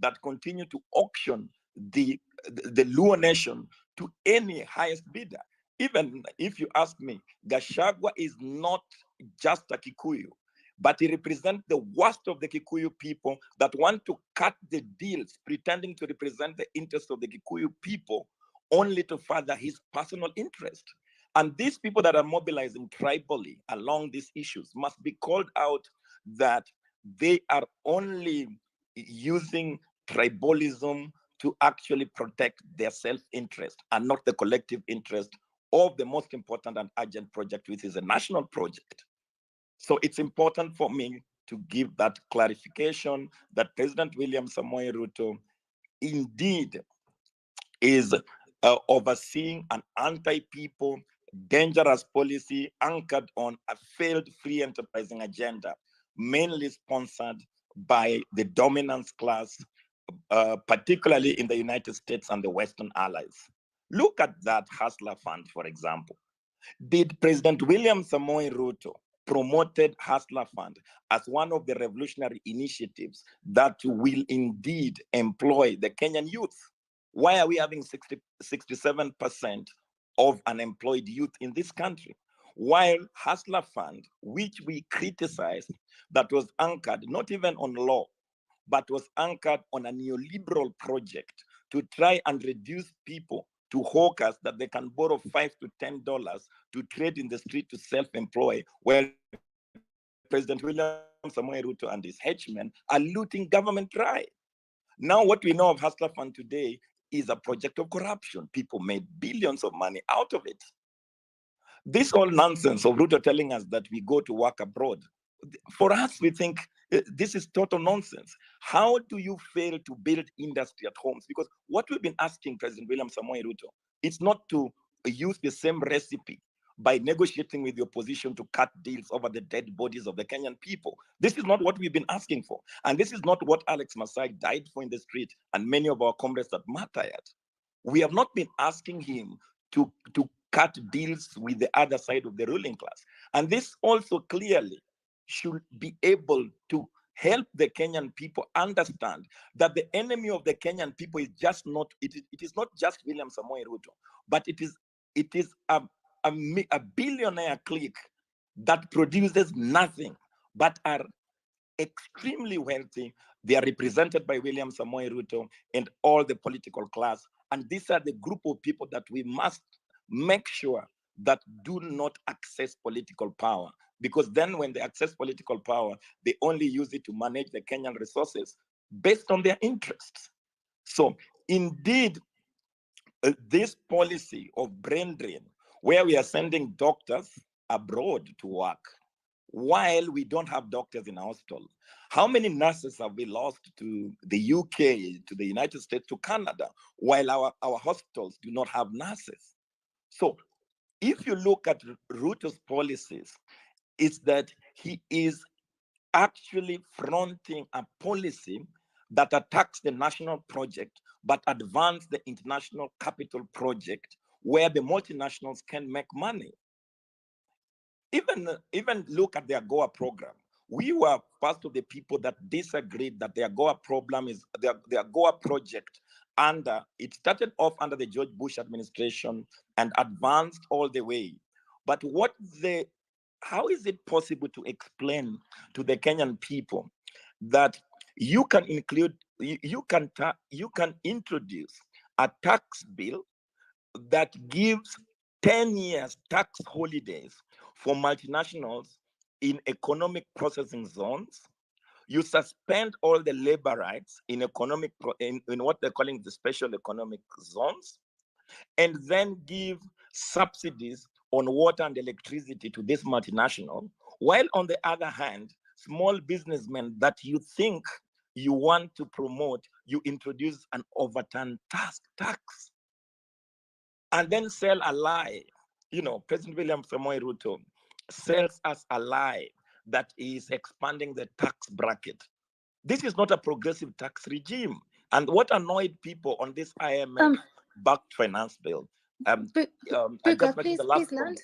that continue to auction the Luo nation to any highest bidder. Even if you ask me, Gachagua is not just a Kikuyu, but he represents the worst of the Kikuyu people that want to cut the deals, pretending to represent the interests of the Kikuyu people, only to further his personal interest. And these people that are mobilizing tribally along these issues must be called out that they are only using tribalism to actually protect their self-interest and not the collective interest of the most important and urgent project, which is a national project. So it's important for me to give that clarification that President William Samoei Ruto indeed is overseeing an anti-people, dangerous policy anchored on a failed free enterprising agenda, mainly sponsored by the dominance class, particularly in the United States and the Western allies. Look at that Hustler Fund, for example. Did President William Samoei Ruto promoted Hustler Fund as one of the revolutionary initiatives that will indeed employ the Kenyan youth? Why are we having 67% of unemployed youth in this country? While Hustler Fund, which we criticized, that was anchored not even on law, but was anchored on a neoliberal project to try and reduce people to hawkers that they can borrow $5 to $10 to trade in the street to self-employ, where President William Samoei Ruto and his henchmen are looting government dry. Now what we know of Hustler Fund today is a project of corruption. People made billions of money out of it. This whole nonsense of Ruto telling us that we go to work abroad, for us, we think this is total nonsense. How do you fail to build industry at homes? Because what we've been asking President William Samoei Ruto, it's not to use the same recipe by negotiating with the opposition to cut deals over the dead bodies of the Kenyan people. This is not what we've been asking for. And this is not what Alex Masai died for in the street and many of our comrades that martyred. We have not been asking him to cut deals with the other side of the ruling class. And this also clearly should be able to help the Kenyan people understand that the enemy of the Kenyan people is just not, it is not just William Samoei Ruto, but it is a billionaire clique that produces nothing but are extremely wealthy. They are represented by William Samoei Ruto and all the political class. And these are the group of people that we must make sure that do not access political power. Because then when they access political power, they only use it to manage the Kenyan resources based on their interests. So indeed, this policy of brain drain, where we are sending doctors abroad to work, while we don't have doctors in our hospital. How many nurses have we lost to the UK, to the United States, to Canada, while our hospitals do not have nurses? So if you look at Ruto's policies, it's that he is actually fronting a policy that attacks the national project, but advance the international capital project where the multinationals can make money. Even look at the AGOA program. We were part of the people that disagreed that the AGOA problem is the AGOA project it started off under the George Bush administration and advanced all the way. But how is it possible to explain to the Kenyan people that you can introduce a tax bill that gives 10 years tax holidays for multinationals in economic processing zones? You suspend all the labor rights in what they're calling the special economic zones, and then give subsidies on water and electricity to this multinational, while on the other hand, small businessmen that you think you want to promote, you introduce an overturned tax. And then sell a lie. President William Samoei Ruto sells us a lie that is expanding the tax bracket. This is not a progressive tax regime. And what annoyed people on this IMF-backed finance bill, I just mentioned the last one.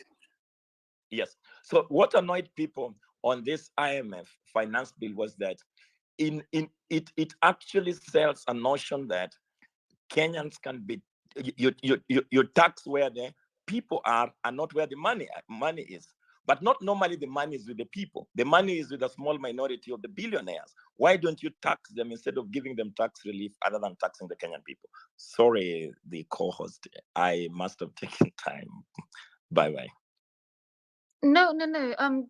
Yes. So what annoyed people on this IMF finance bill was that it actually sells a notion that Kenyans can be, you tax where the people are and not where the money is. But not normally the money is with the people. The money is with a small minority of the billionaires. Why don't you tax them instead of giving them tax relief other than taxing the Kenyan people? Sorry, the co-host, I must have taken time. Bye-bye. No.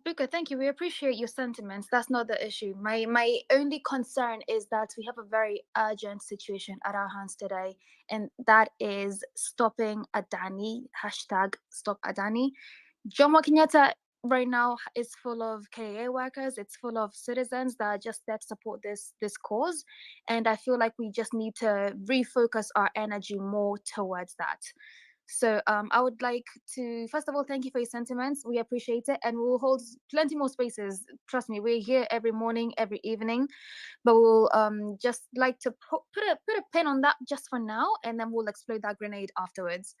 Bika, thank you. We appreciate your sentiments. That's not the issue. My only concern is that we have a very urgent situation at our hands today, and that is stopping Adani. Hashtag stop Adani. Jomo Kenyatta right now is full of KA workers. It's full of citizens that are just there to support this cause, and I feel like we just need to refocus our energy more towards that. So I would like to first of all thank you for your sentiments. We appreciate it, and we'll hold plenty more spaces. Trust me, we're here every morning, every evening, but we'll just like to put a pin on that just for now, and then we'll explode that grenade afterwards.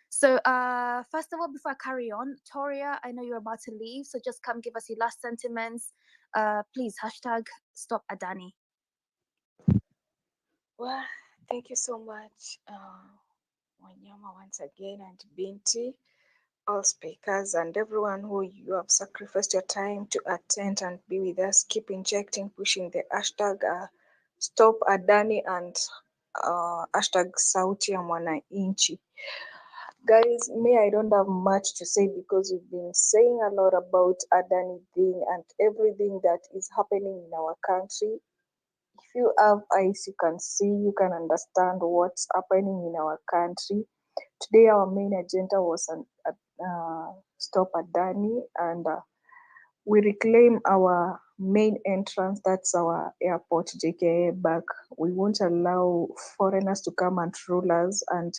So first of all, before I carry on, Toria, I know you're about to leave, so just come give us your last sentiments. Please hashtag stop Adani. Well, thank you so much, Wanyama, once again, and Binti, all speakers, and everyone who you have sacrificed your time to attend and be with us. Keep injecting, pushing the hashtag stop Adani and hashtag Sauti ya Mwananchi. Guys, me, I don't have much to say because we've been saying a lot about Adani thing and everything that is happening in our country. If you have eyes, you can see, you can understand what's happening in our country. Today, our main agenda was stop Adani, and we reclaim our main entrance, that's our airport, JKIA, back. We won't allow foreigners to come and rule us and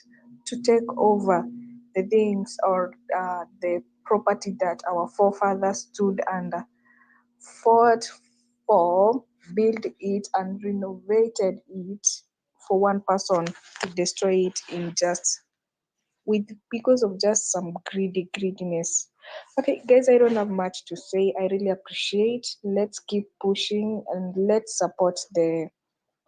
to take over the things or the property that our forefathers stood and fought for, built it and renovated it for one person to destroy it in just because of just some greediness. Okay, guys, I don't have much to say. I really appreciate. Let's keep pushing and let's support the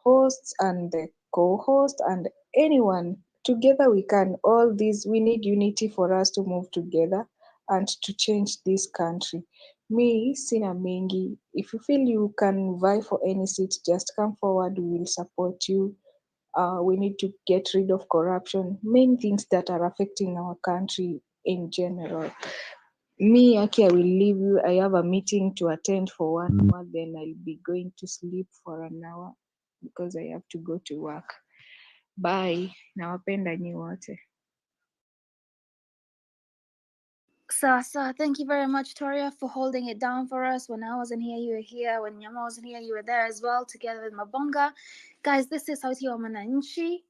hosts and the co-host and anyone. Together we can. All these, we need unity for us to move together and to change this country. Me, Sina Mengi, if you feel you can vie for any seat, just come forward. We will support you. We need to get rid of corruption, main things that are affecting our country in general. Me, Aki, I will leave you. I have a meeting to attend for 1 hour, then I'll be going to sleep for an hour because I have to go to work. Bye. Nawapenda nyi wote. Sasa, thank you very much, Toria, for holding it down for us. When I wasn't here, you were here. When Nyama wasn't here, you were there as well, together with Mabonga. Guys, this is Sauti ya Mwananchi,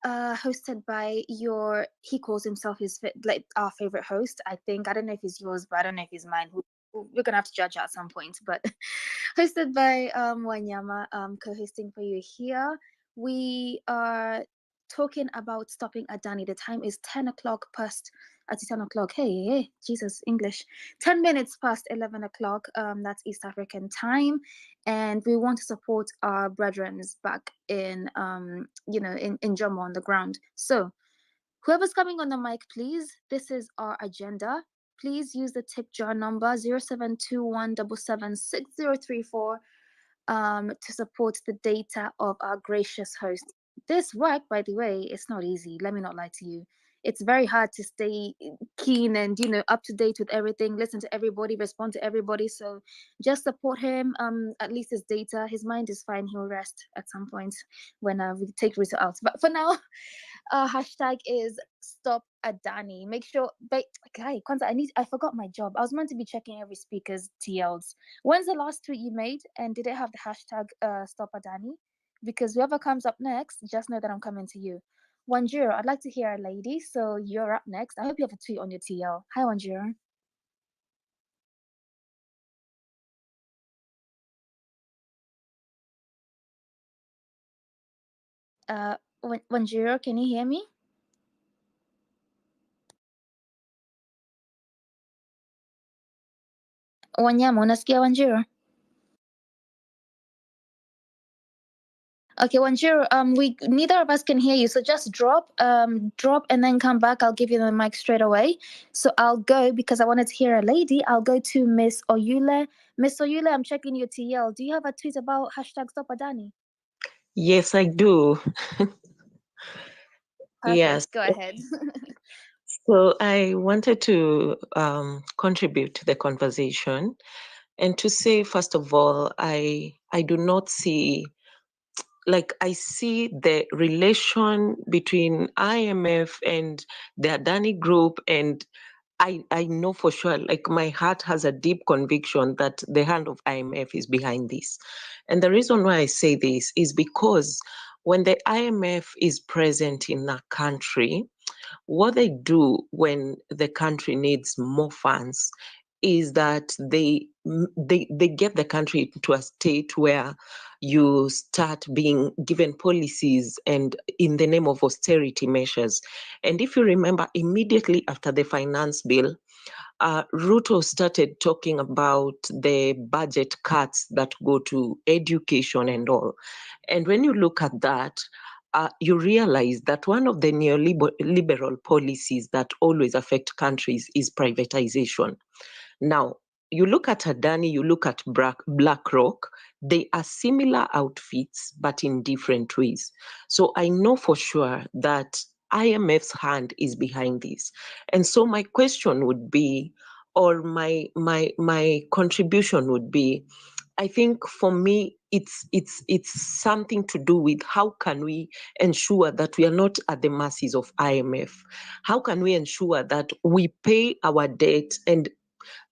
hosted by he calls himself like our favorite host, I think. I don't know if he's yours, but I don't know if he's mine. We're gonna have to judge at some point. But hosted by Wanyama, co-hosting for you here. We are talking about stopping Adani. The time is 10 o'clock past at 10 o'clock. Hey, Jesus, English. 10 minutes past 11 o'clock. That's East African time. And we want to support our brethren back in in Jammu on the ground. So whoever's coming on the mic, please, this is our agenda. Please use the tip jar number 0721776034 to support the data of our gracious host. This work, by the way, it's not easy. Let me not lie to you. It's very hard to stay keen and up to date with everything, listen to everybody, respond to everybody. So just support him. At least his data, his mind is fine. He'll rest at some point when we take Rita out. But for now, hashtag is stop Adani. Make sure, guy, Kwanzaa, I forgot my job. I was meant to be checking every speaker's TLs. When's the last tweet you made, and did it have the hashtag stop Adani? Because whoever comes up next, just know that I'm coming to you. Wanjiro, I'd like to hear a lady, so you're up next. I hope you have a tweet on your TL. Hi, Wanjiro. Wanjiro, can you hear me? Wanyama, unasikia Wanjiro? Okay, Wanjiru, we neither of us can hear you, so just drop and then come back. I'll give you the mic straight away. So I'll go because I wanted to hear a lady. I'll go to Miss Oyule. Miss Oyule, I'm checking your TL. Do you have a tweet about #StopAdani? Yes, I do. Perfect. Yes. Go ahead. So I wanted to contribute to the conversation and to say, first of all, I do not see, like, I see the relation between IMF and the Adani Group, and I know for sure, like, my heart has a deep conviction that the hand of IMF is behind this. And the reason why I say this is because when the IMF is present in a country, what they do when the country needs more funds is that they get the country to a state where you start being given policies and in the name of austerity measures. And if you remember, immediately after the finance bill, Ruto started talking about the budget cuts that go to education and all. And when you look at that, you realize that one of the neoliberal policies that always affect countries is privatization. Now, you look at Adani, you look at BlackRock, they are similar outfits, but in different ways. So I know for sure that IMF's hand is behind this. And so my question would be, or my contribution would be, I think for me, it's something to do with how can we ensure that we are not at the mercies of IMF? How can we ensure that we pay our debt? And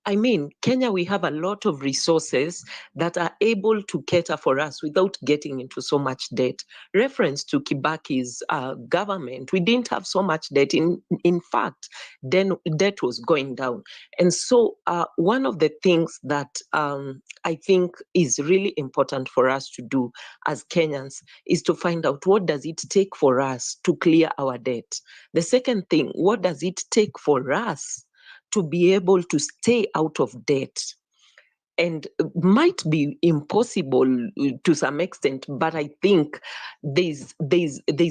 I mean, Kenya, we have a lot of resources that are able to cater for us without getting into so much debt. Reference to Kibaki's government, we didn't have so much debt. In fact, then debt was going down. And so one of the things that I think is really important for us to do as Kenyans is to find out, what does it take for us to clear our debt? The second thing, what does it take for us to be able to stay out of debt? And might be impossible to some extent, but I think there's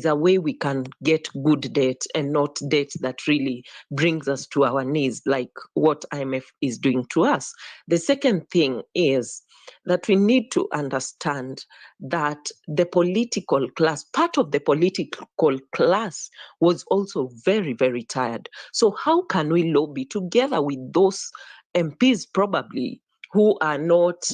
a way we can get good debt and not debt that really brings us to our knees, like what IMF is doing to us. The second thing is that we need to understand that the political class, part of the political class, was also very, very tired. So how can we lobby together with those MPs probably who are not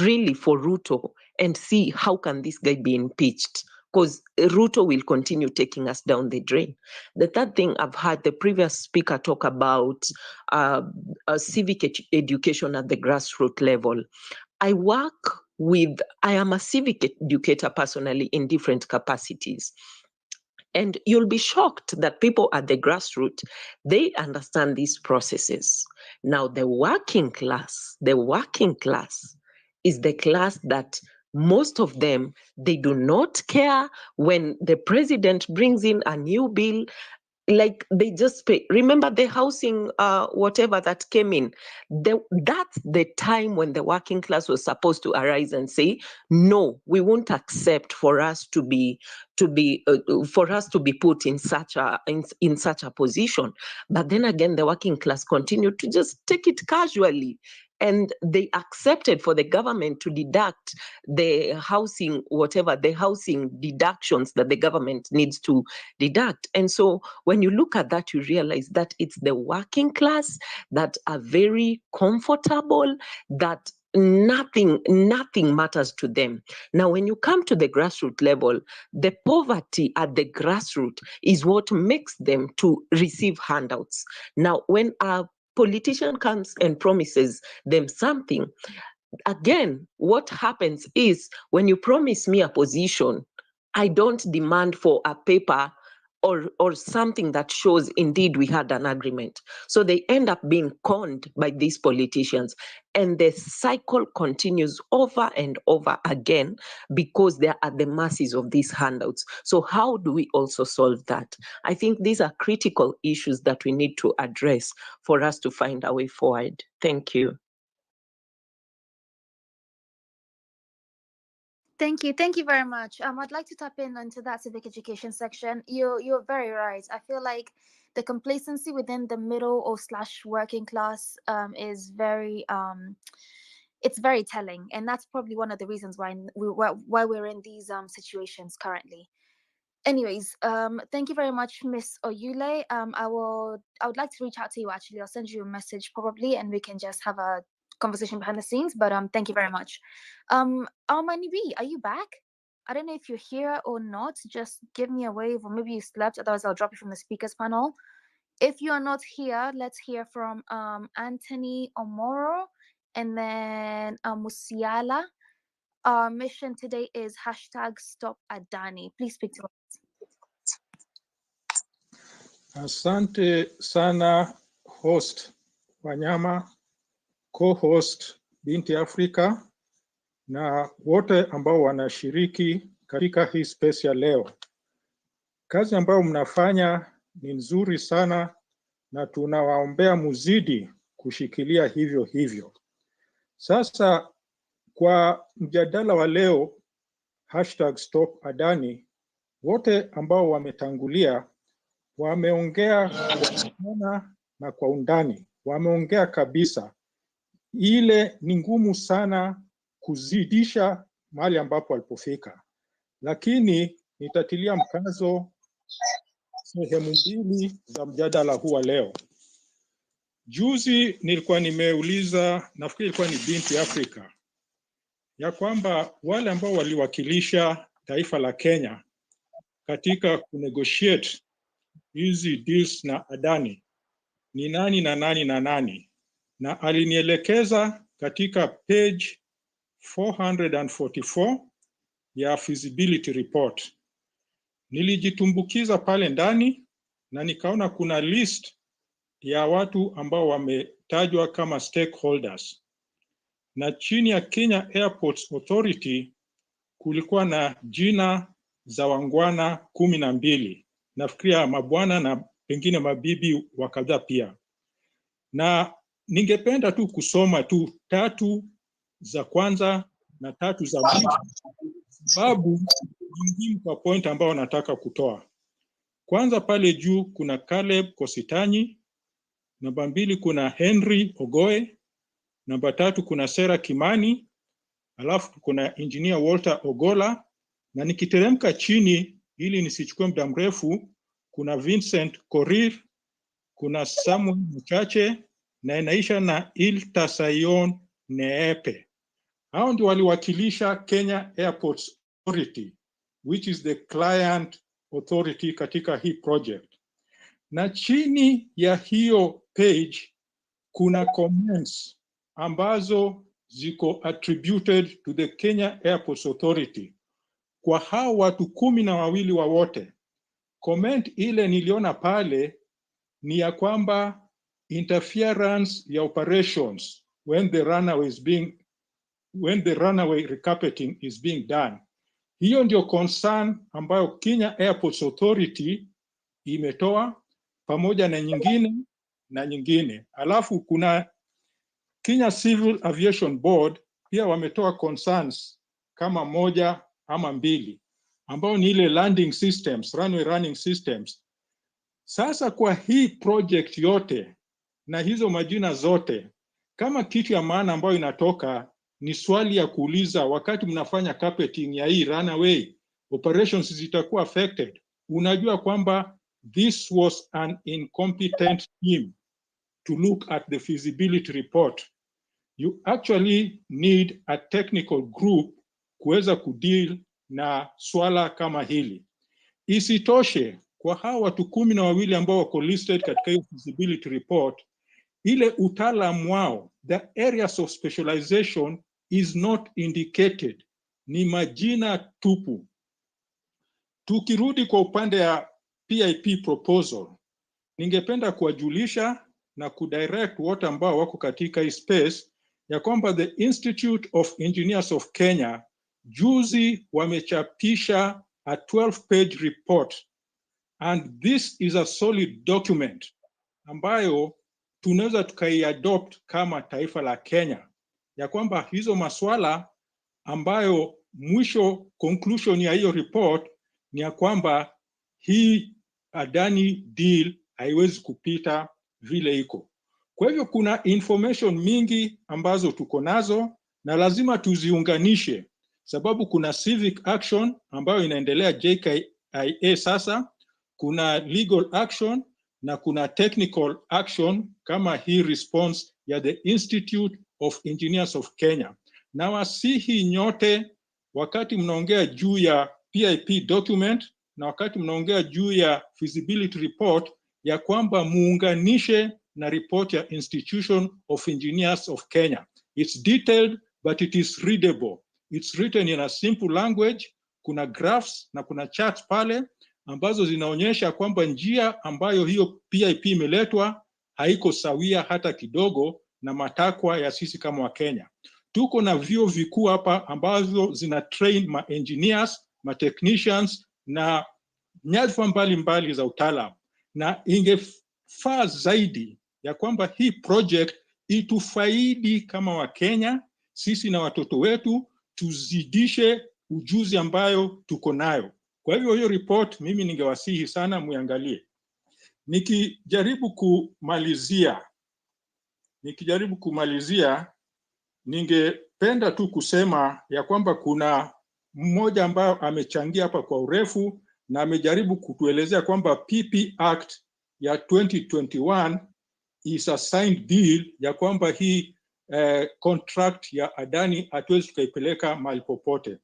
really for Ruto and see how can this guy be impeached? Because Ruto will continue taking us down the drain. The third thing, I've heard the previous speaker talk about civic education at the grassroots level. I am a civic educator personally in different capacities. And you'll be shocked that people at the grassroots, they understand these processes. Now, the working class is the class that most of them, they do not care when the president brings in a new bill. Like, they just pay. Remember the housing, whatever that came in, that's the time when the working class was supposed to arise and say, no, we won't accept for us to be put in such a position. But then again, the working class continued to just take it casually, and they accepted for the government to deduct the housing, whatever the housing deductions that the government needs to deduct. And so when you look at that, you realize that it's the working class that are very comfortable, that nothing matters to them. Now, when you come to the grassroots level, the poverty at the grassroots is what makes them to receive handouts. Now, when a politician comes and promises them something, again, what happens is, when you promise me a position, I don't demand for a paper or something that shows indeed we had an agreement. So they end up being conned by these politicians, and the cycle continues over and over again because they're at the mercies of these handouts. So how do we also solve that? I think these are critical issues that we need to address for us to find a way forward. Thank you. Thank you very much. I'd like to tap in into that civic education section. You're very right. I feel like the complacency within the middle or / working class is very it's very telling, and that's probably one of the reasons why we're in these situations currently. Anyways, thank you very much, Miss Oyule. I would like to reach out to you. Actually, I'll send you a message probably, and we can just have a conversation behind the scenes. But thank you very much. Almani B, are you back? I don't know if you're here or not. Just give me a wave, or maybe you slept. Otherwise, I'll drop you from the speakers panel. If you are not here, let's hear from Anthony Omoro and then Musiala. Our mission today is #StopAdani. Please speak to us. Asante sana host Wanyama, co-host Binti Afrika na wote ambao wanashiriki katika hii space ya leo. Kazi ambayo mnafanya ni nzuri sana na tunawaombea muzidi kushikilia hivyo hivyo. Sasa kwa mjadala wa leo #StopAdani, wote ambao wametangulia wameongea kwa kina na kwa undani, wameongea kabisa. Ile ni ngumu sana kuzidisha mahali ambapo walipofika, lakini nitatilia mkazo sehemu mbili za mjadala huu wa leo. Juzi nilikuwa nimeuliza, nafikiri ilikuwa ni Binti Afrika, ya kwamba wale ambao waliwakilisha taifa la Kenya katika kunegotiate hizi deals na Adani ni nani na nani na nani, na alinielekeza katika page 444 ya feasibility report. Nilijitumbukiza pale ndani na nikaona kuna list ya watu ambao wametajwa kama stakeholders, na chini ya Kenya Airports Authority kulikuwa na jina za wangwana 12, nafikiria mabwana na pengine mabibi wa kadhaa pia, na ningependa tu kusoma tu 3 za kwanza na 3 za mwisho, sababu ni muhimu kwa point ambao nataka kutoa. Kwanza pale juu kuna Caleb Kositanyi, namba 2 kuna Henry Ogoe, namba 3 kuna Sarah Kimani, alafu kuna engineer Walter Ogola, na nikiteremka chini ili nisichukue muda mrefu kuna Vincent Korir, kuna Samuel Mchache na inaisha na Iltasayon Neepe. Hao ndio waliwakilisha Kenya Airports Authority, which is the client authority katika hii project. Na chini ya hiyo page kuna comments ambazo ziko attributed to the Kenya Airports Authority kwa hao watu 12 wa wote. Comment ile niliona pale ni ya kwamba interference ya operations when the runaway recarpeting is being done. Hiyo ndio concern ambayo Kenya Airports Authority imetoa pamoja na nyingine. Alafu kuna Kenya Civil Aviation Board pia wametoa concerns kama 1 ama 2 ambao ni ile landing systems, runway running systems. Sasa kwa hii project yote na hizo majina zote, kama kitu ya maana ambayo inatoka ni swali ya kuuliza, wakati mnafanya carpeting ya hii runway, operations zitakuwa affected. Unajua kwamba this was an incompetent team to look at the feasibility report. You actually need a technical group kuweza kudeal na swala kama hili. Isitoshe, kwa hawa watu 12 ambao wako listed katika hiyo feasibility report, ile utaalamu wao, the areas of specialization is not indicated, ni majina tupu. Tukirudi kwa upande ya PIP proposal, ningependa kuwajulisha na kudirect wote ambao wako katika hii space ya kwamba the Institute of Engineers of Kenya juzi wamechapisha a 12-page report, and this is a solid document ambayo tunaweza tukaiadopt kama taifa la Kenya, ya kwamba hizo maswala ambayo mwisho conclusion ya hiyo report ni ya kwamba hii Adani deal haiwezi kupita vile iko. Kwa hivyo kuna information mingi ambazo tuko nazo na lazima tuziunganishe, sababu kuna civic action ambayo inaendelea JKIA sasa, kuna legal action na kuna technical action kama hii response ya the Institute of Engineers of Kenya. Na wasihi nyote, wakati mnaongea juu ya PIP document na wakati mnaongea juu ya feasibility report, ya kwamba muunganishe na report ya Institution of Engineers of Kenya. It's detailed but it is readable. It's written in a simple language. Kuna graphs na kuna charts pale ambazo zinaonyesha kwamba njia ambayo hiyo PIP imeletwa haiko sawia hata kidogo na matakwa ya sisi kama wa Kenya. Tuko na vyuo vikuu hapa ambazo zina train ma engineers, ma technicians na nyadhifa mbalimbali za utaalamu, na ingefaa zaidi ya kwamba hii project itufaidi kama wa Kenya, sisi na watoto wetu, tuzidishe ujuzi ambayo tuko nayo. Kwa hivyo hiyo report mimi ningewasihi sana muangalie. Nikijaribu kumalizia, ningependa tu kusema ya kwamba kuna mmoja ambayo amechangia hapa kwa urefu na amejaribu kutuelezea kwamba PP Act ya 2021 is a signed deal, ya kwamba hii contract ya Adani hatuwezi tukaipeleka mahali popote.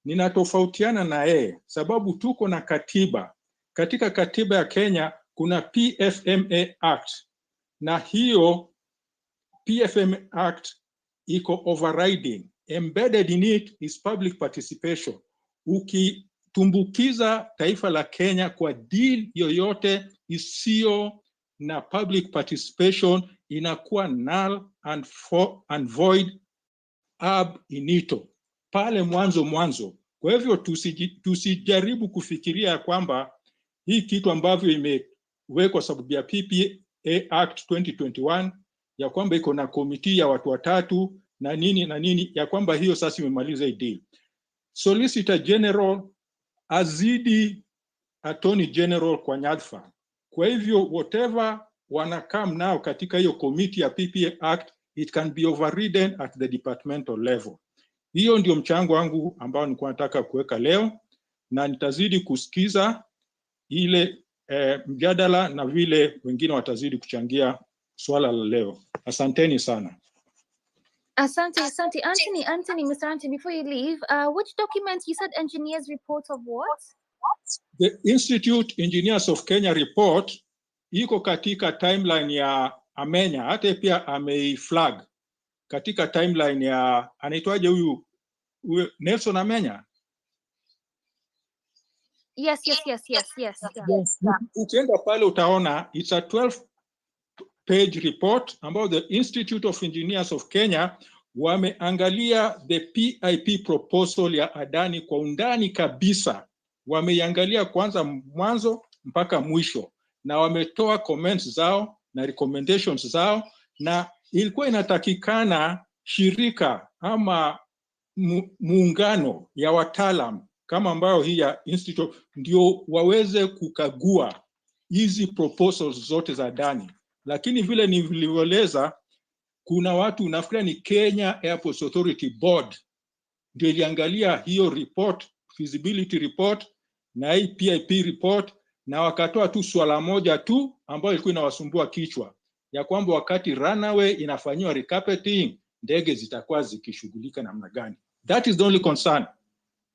Ninatofautiana na yeye, sababu tuko na katiba. Katika katiba ya Kenya kuna PFMA Act, na hiyo PFMA Act iko overriding. Embedded in it is public participation. Ukitumbukiza taifa la Kenya kwa deal yoyote isiyo na public participation, inakuwa null and void ab inito pale mwanzo. Kwa hivyo tusijaribu kufikiria kwamba hii kitu ambavyo imewekwa sababu ya PPA Act 2021 ya kwamba iko na komiti ya watu watatu na nini ya kwamba hiyo sasa imemaliza hii deal. Solicitor General azidi Attorney General kwa nyadhifa. Kwa hivyo whatever wanakam nao katika hiyo komiti ya PPA Act, it can be overridden at the departmental level. Hiyo ndio mchango wangu ambao nilikuwa nataka kuweka leo, na nitazidi kusikiza ile mjadala na vile wengine watazidi kuchangia swala la leo. Asanteni sana. Asante. Anthony, Mr. Anthony, before you leave, which document you said engineers report of what? The Institute Engineers of Kenya report iko katika timeline ya Amenya, hata pia ameiflag katika timeline ya anaitwaje huyu Nelson Amenya. Yes. Ukienda pale utaona it's a 12-page report about the Institute of Engineers of Kenya. Wameangalia the PIP proposal ya Adani kwa undani kabisa. Wameiangalia kwanza mwanzo mpaka mwisho, na wametoa comments zao na recommendations zao, na ilikuwa inatakikana shirika ama muungano ya wataalam kama ambayo hii ya Institute ndio waweze kukagua hizi proposals zote za Adani. Lakini vile nilivyoeleza, kuna watu, nafikiri ni Kenya Airports Authority Board ndio iliangalia hiyo report, feasibility report na hii PIP report, na wakatoa tu swala moja tu ambayo ilikuwa inawasumbua kichwa, ya kwamba wakati runway inafanywa recarpeting, ndege zitakuwa zikishughulika namna gani. That is the only concern,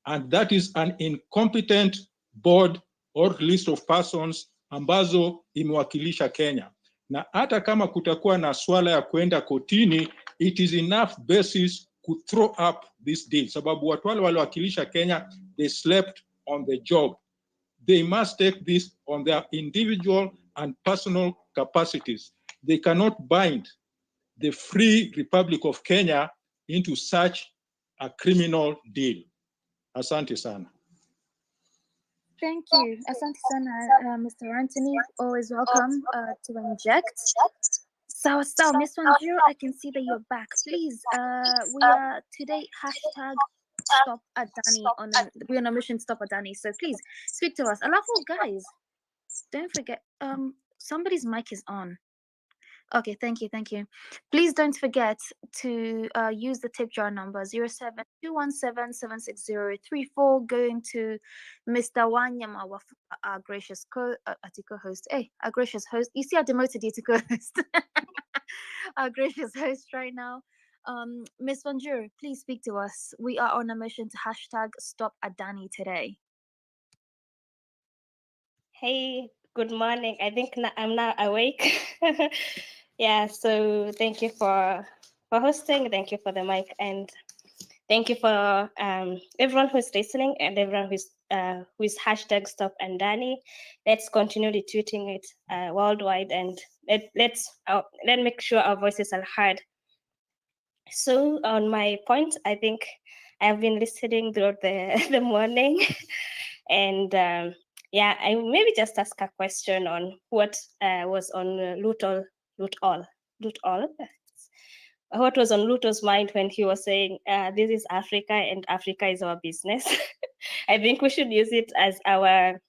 and that is an incompetent board or list of persons ambazo imewakilisha Kenya. Na hata kama kutakuwa na swala ya kwenda kotini, it is enough basis to throw up this deal, sababu watu wale waliowakilisha Kenya, they slept on the job. They must take this on their individual and personal capacities. They cannot bind the Free Republic of Kenya into such a criminal deal. Asante sana. Thank you. Asante sana, Mr. Anthony. Always welcome to inject. So, Miss Wanjiru, I can see that you're back. Please, we are today stop Adani we're on a mission to stop Adani. So please speak to us. Alafu guys, don't forget, somebody's mic is on. Okay, thank you. Please don't forget to use the tip jar number 0721776034. Going to Mr. Wanyama, our gracious co-host. Hey, our gracious host. You see, I demoted you to co-host. Our gracious host right now. Miss Vanjur, please speak to us. We are on a mission to #stop Adani today. Hey, good morning. I think I'm now awake. Yeah, so thank you for hosting. Thank you for the mic, and thank you for everyone who's listening and everyone who's #stop Adani. Let's continue retweeting it worldwide, and let's make sure our voices are heard. So on my point, I think I've been listening throughout the morning, and yeah, I maybe just ask a question on what was on Loot All. What was on Luto's mind when he was saying, "This is Africa, and Africa is our business." I think we should use it as our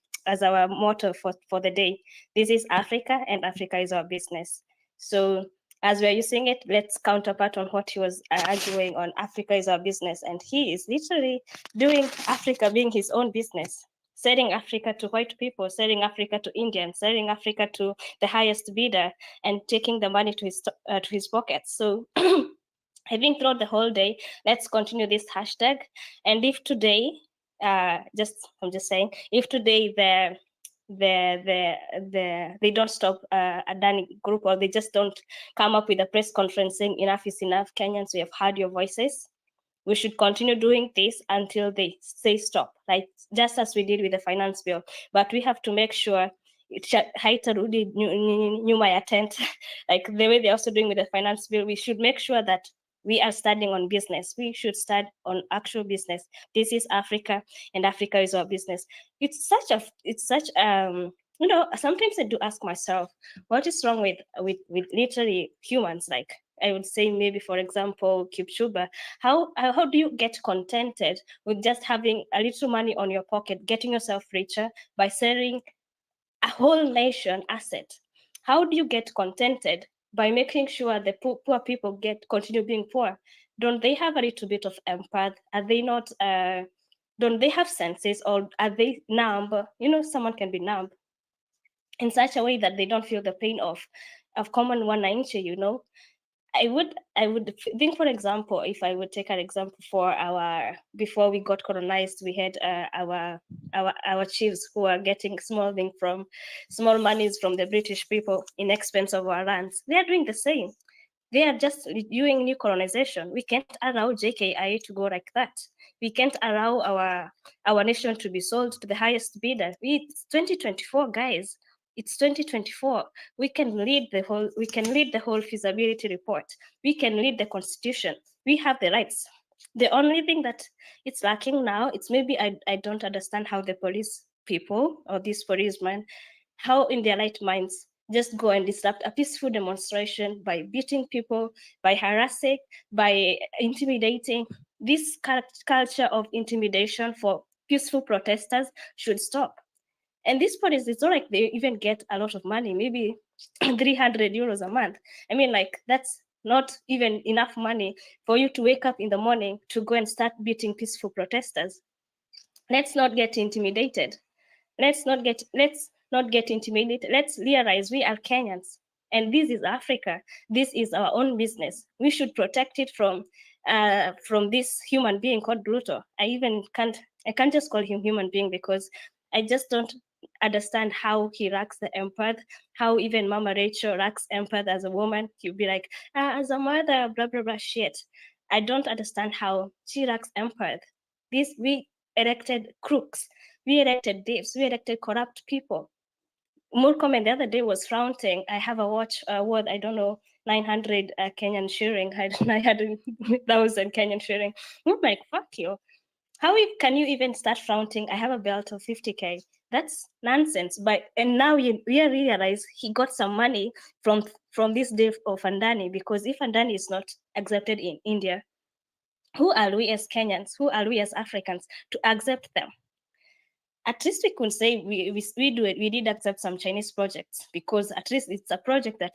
motto for the day. This is Africa, and Africa is our business. So as we're using it, let's counterpart on what he was arguing on. Africa is our business, and he is literally doing Africa being his own business, selling Africa to white people, selling Africa to Indians, selling Africa to the highest bidder, and taking the money to his pockets. So I think throughout the whole day, let's continue this hashtag. And if today, I'm just saying, if today they don't stop Adani group, or they just don't come up with a press conference saying enough is enough, Kenyans, we have heard your voices. We should continue doing this until they say stop, like just as we did with the finance bill. But we have to make sure haitarudi nyuma ya tent, like the way they're also doing with the finance bill. We should make sure that we are studying on business. We should start on actual business. This is Africa, and Africa is our business. It's such you know, sometimes I do ask myself, what is wrong with literally humans? Like, I would say maybe, for example, Kipchumba, how do you get contented with just having a little money on your pocket, getting yourself richer by selling a whole nation asset? How do you get contented by making sure the poor people continue being poor? Don't they have a little bit of empathy? Are they not, don't they have senses, or are they numb? You know, someone can be numb in such a way that they don't feel the pain of common wananchi, you know? I would think, for example, if I would take an example for before we got colonized, we had our chiefs who are getting small monies from the British people in expense of our lands. They are doing the same. They are just doing new colonization. We can't allow JKIA to go like that. We can't allow our nation to be sold to the highest bidder. It's 2024, guys. It's 2024. We can lead the whole feasibility report. We can lead the constitution. We have the rights. The only thing that it's lacking now, it's maybe I don't understand how the police people or these policemen, how in their right minds just go and disrupt a peaceful demonstration by beating people, by harassing, by intimidating. This culture of intimidation for peaceful protesters should stop. And these police, it's not like they even get a lot of money, maybe 300 euros a month. I mean, like, that's not even enough money for you to wake up in the morning to go and start beating peaceful protesters. Let's not get intimidated. Let's not get intimidated. Let's realize we are Kenyans, and this is Africa. This is our own business. We should protect it from this human being called Ruto. I can't just call him human being, because I just don't understand how he lacks the empathy, how even Mama Rachel lacks empathy as a woman. He'll be like, as a mother, blah, blah, blah, shit. I don't understand how she lacks empathy. We elected crooks, we elected thieves, we elected corrupt people. Murkomen the other day was flaunting, I have a watch worth, I don't know, 900 Kenyan shilling, 900,000 Kenyan shilling. I'm like, fuck you. How can you even start flaunting, I have a belt of 50K? That's nonsense. And now we realize he got some money from this deal of Adani, because if Adani is not accepted in India, Who are we as Kenyans? Who are we as Africans to accept them? At least we could say we do it. We did accept some Chinese projects because at least it's a project that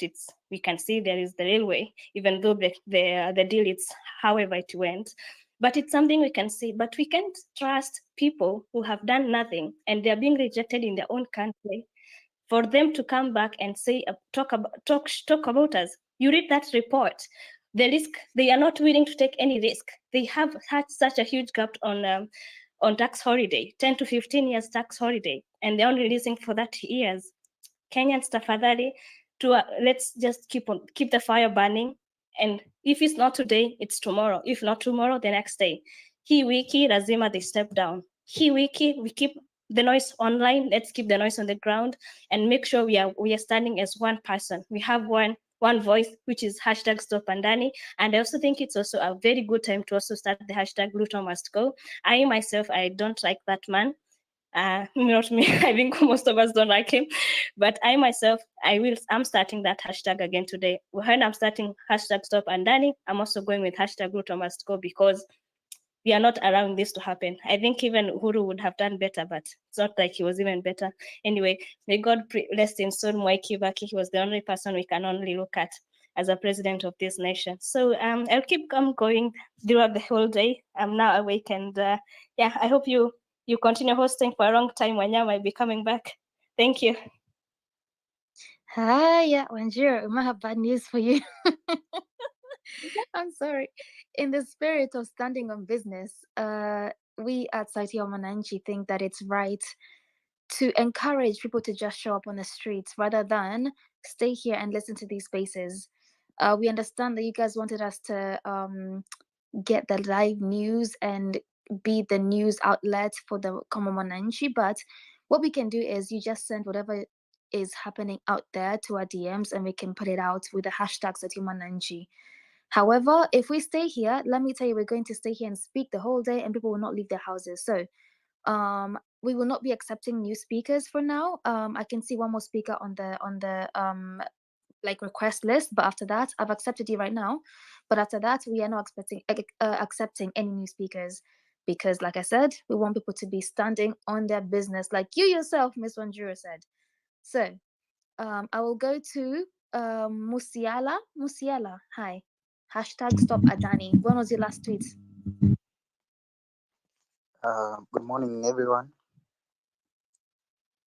we can see there is the railway, even though the deal is however it went. But it's something we can see. But we can't trust people who have done nothing and they're being rejected in their own country for them to come back and say talk about us. You read that report. The risk, they are not willing to take any risk. They have had such a huge gap on tax holiday, 10 to 15 years tax holiday, and they're only releasing for 30 years. Kenyans, tafadhali, let's just keep the fire burning. And if it's not today, it's tomorrow. If not tomorrow, the next day. Hii wiki lazima they step down. Hii wiki we keep the noise online. Let's keep the noise on the ground and make sure we are standing as one person. We have one voice, which is #StopAdani. And I also think it's also a very good time to also start the #RutoMustGo. I myself, I don't like that man. Not me. I think most of us don't like him, but I myself, I'm starting that hashtag again today. When I'm starting #StopAdani, I'm also going with #RutoMustGo because we are not allowing this to happen. I think even Uhuru would have done better, but it's not like he was even better. Anyway, may God rest in soul, Mwai Kibaki. He was the only person we can only look at as a president of this nation. So I'll keep going throughout the whole day. I'm now awake, and yeah, I hope you continue hosting for a long time. Wanya might be coming back. Thank you. Hi, yeah, Wanjiro, I have bad news for you. I'm sorry. In the spirit of standing on business, we at Sauti ya Mwananchi think that it's right to encourage people to just show up on the streets rather than stay here and listen to these spaces. We understand that you guys wanted us to get the live news and be the news outlet for the common Mwananchi, but what we can do is you just send whatever is happening out there to our DMs and we can put it out with the hashtag Sauti ya Mwananchi. However, if we stay here, let me tell you, we're going to stay here and speak the whole day and people will not leave their houses. So we will not be accepting new speakers for now. I can see one more speaker on the like request list, but after that, I've accepted you right now. But after that, we are not accepting any new speakers because, like I said, we want people to be standing on their business, like you yourself, Miss Wanjuro said. So I will go to Musiala. Musiala, hi. #StopAdani. When was your last tweet? Good morning, everyone.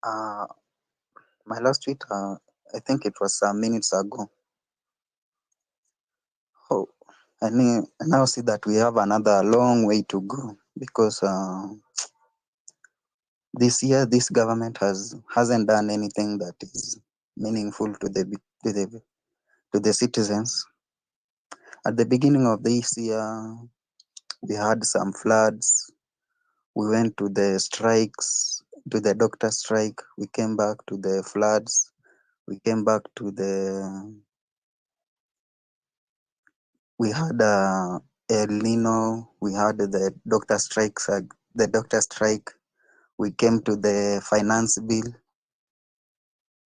My last tweet, I think it was some minutes ago. Oh, I now see that we have another long way to go because this year this government hasn't done anything that is meaningful to the citizens. At the beginning of this year, we had some floods. We went to the strikes, to the doctor strike. We came back to the floods. We came back to we had El Nino. We had the doctor strikes. The doctor strike. We came to the finance bill.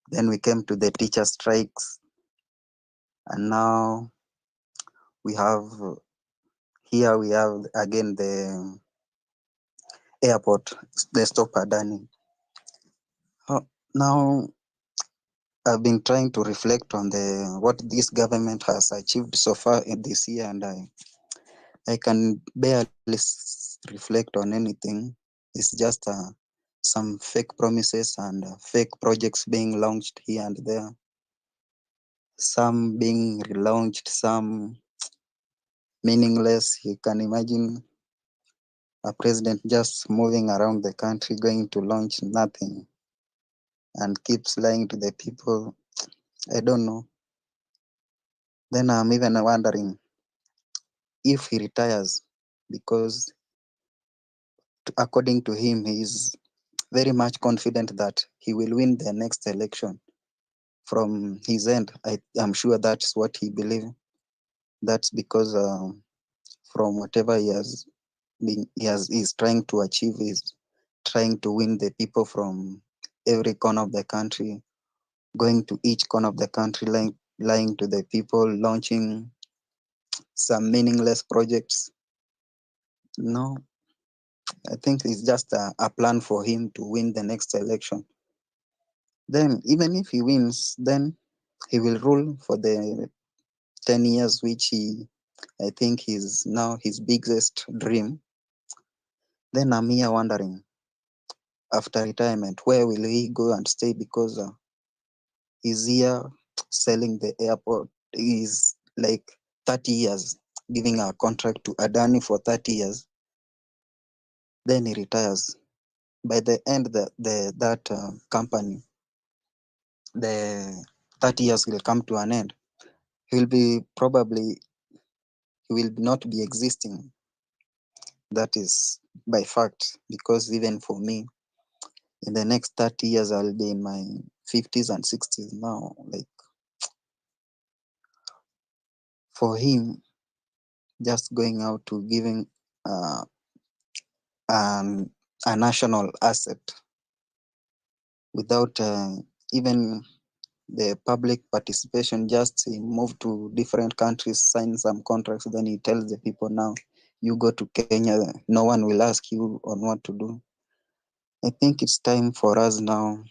Then we came to the teacher strikes, and now we have again the airport, the SCTLIVE. Now I've been trying to reflect on what this government has achieved so far in this year, and I can barely reflect on anything. It's just some fake promises and fake projects being launched here and there. Some being relaunched, some meaningless. You can imagine a president just moving around the country going to launch nothing and keeps lying to the people. I don't know. Then I'm even wondering if he retires, because according to him, he is very much confident that he will win the next election. From his end, I'm sure that's what he believes. That's because from whatever he's trying to achieve, is trying to win the people from every corner of the country, going to each corner of the country, lying to the people, launching some meaningless projects. No, I think it's just a plan for him to win the next election. Then, even if he wins, then he will rule for the 10 years, which I think is now his biggest dream. Then I'm here wondering, after retirement, where will he go and stay? Because he's here selling the airport. He's like 30 years, giving a contract to Adani for 30 years. Then he retires. By the end, that company, the 30 years will come to an end. He will not be existing. That is by fact, because even for me, in the next 30 years, I'll be in my 50s and 60s now. Like, for him, just going out to giving uh, a national asset without even the public participation, just he moved to different countries, sign some contracts, then he tells the people, now you go to Kenya, no one will ask you on what to do. I think it's time for us now,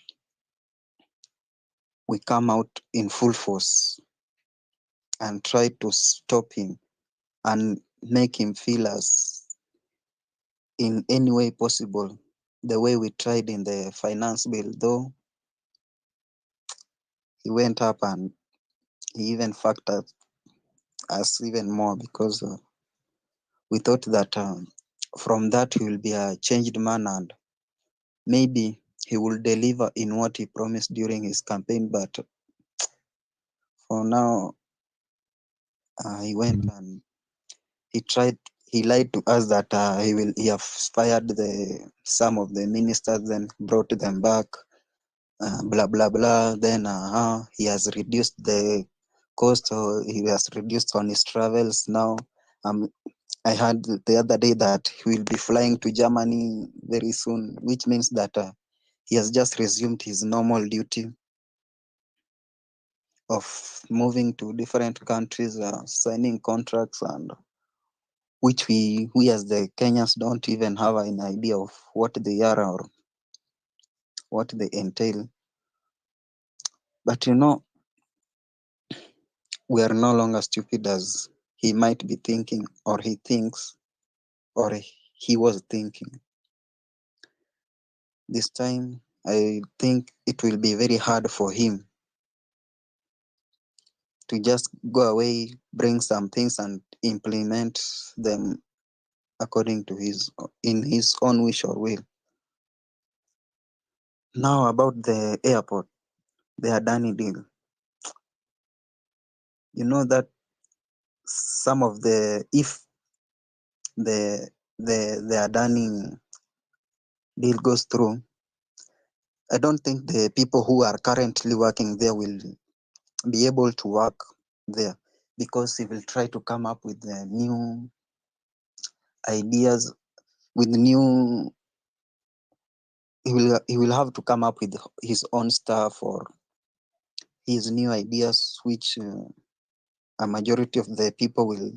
we come out in full force and try to stop him and make him feel us in any way possible, the way we tried in the finance bill, though he went up and he even fucked us even more, because we thought that from that he will be a changed man and maybe he will deliver in what he promised during his campaign. But for now, he went and he lied to us that he have fired some of the ministers, then brought them back, blah blah blah. Then he has reduced the cost, or he has reduced on his travels. Now I heard the other day that he will be flying to Germany very soon, which means that he has just resumed his normal duty of moving to different countries, signing contracts, and which we as the Kenyans don't even have an idea of what they are or what they entail. But we are no longer stupid as he might be thinking, or he thinks, or he was thinking. This time, I think it will be very hard for him to just go away, bring some things and implement them according to in his own wish or will. Now about the airport, the Adani deal. You know that some of if the Adani deal goes through, I don't think the people who are currently working there will be able to work there, because he will try to come up with the new ideas, with new he will have to come up with his own stuff or his new ideas, which a majority of the people will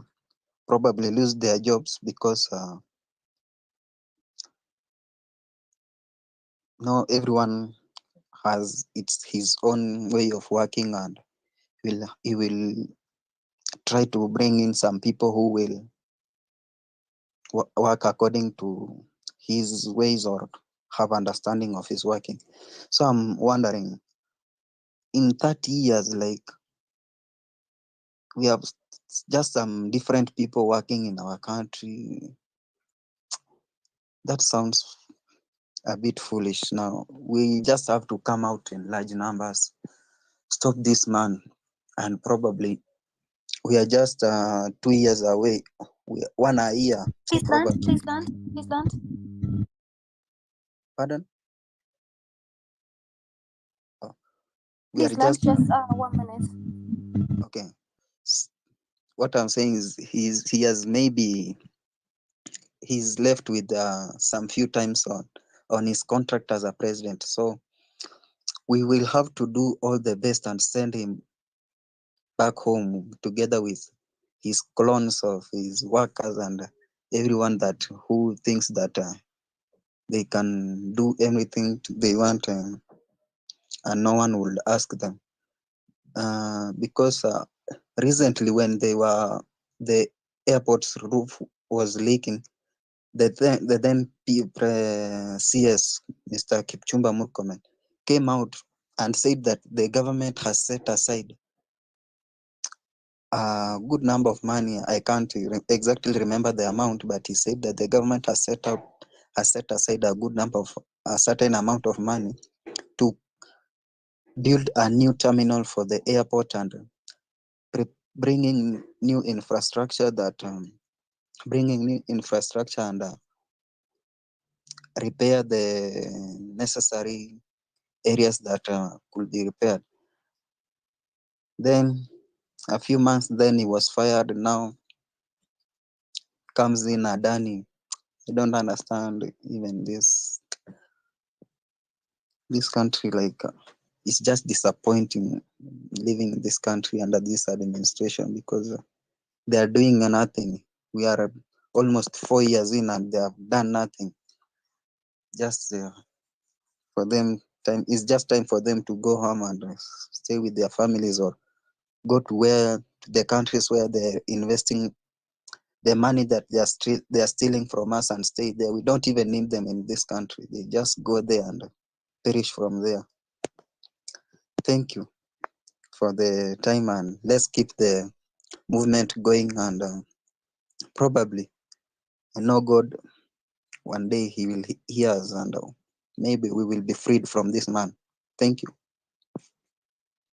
probably lose their jobs, because no, everyone has his own way of working, and he will try to bring in some people who will work according to his ways or have understanding of his working. So I'm wondering, in 30 years, like, we have just some different people working in our country. That sounds a bit foolish. Now we just have to come out in large numbers, stop this man, and probably we are just 2 years away. 1 a year. Please land, Probably. please land, please land. Pardon? Oh, we Please are land, just just 1 minute. okay. What I'm saying is he has maybe he's left with some few times on his contract as a president. So we will have to do all the best and send him back home together with his clones of his workers and everyone that who thinks that they can do everything they want, and no one will ask them. Because recently when the airport's roof was leaking, the then CS, Mr. Kipchumba Murkomen, came out and said that the government has set aside a good number of money. I can't exactly remember the amount, but he said that the government has set aside a certain amount of money to build a new terminal for the airport and bringing new infrastructure and repair the necessary areas that could be repaired. Then a few months, then he was fired. Now comes in Adani. I don't understand even this country. Like it's just disappointing living in this country under this administration, because they are doing nothing. We are almost 4 years in and they have done nothing. Just for them, it's just time for them to go home and stay with their families, or go to the countries where they're investing the money that they are stealing from us, and stay there. We don't even need them in this country. They just go there and perish from there. Thank you for the time, and let's keep the movement going. And probably, I know God, one day He will hear us, and maybe we will be freed from this man. Thank you.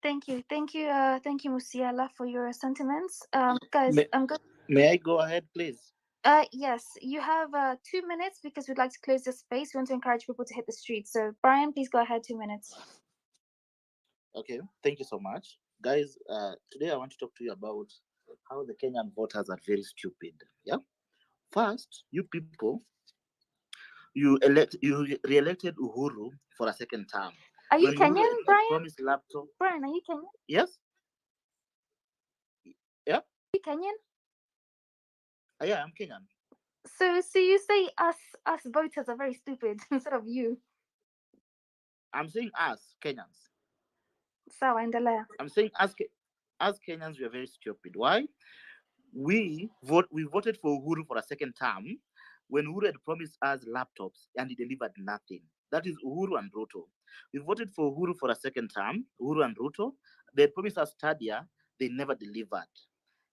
Thank you, Musiala, for your sentiments. Guys, May, I'm good. may I go ahead, please? Yes, you have 2 minutes because we'd like to close the space. We want to encourage people to hit the streets. So, Brian, please go ahead. 2 minutes. Okay, thank you so much. Guys, today I want to talk to you about how the Kenyan voters are very stupid. Yeah. First, you people, you re-elected Uhuru for a second term. Are you When Kenyan, Uhuru Brian? promised laptop. Brian, are you Kenyan? Yes. Yeah. Are you Kenyan? Yeah, I'm Kenyan. So you say us voters are very stupid instead of you. I'm saying us Kenyans. Sawa, endelea. I'm saying us Kenyans, we are very stupid. Why? We voted for Uhuru for a second term when Uhuru had promised us laptops and he delivered nothing. That is Uhuru and Ruto. We voted for Uhuru for a second term, Uhuru and Ruto. They had promised us Stadia, they never delivered.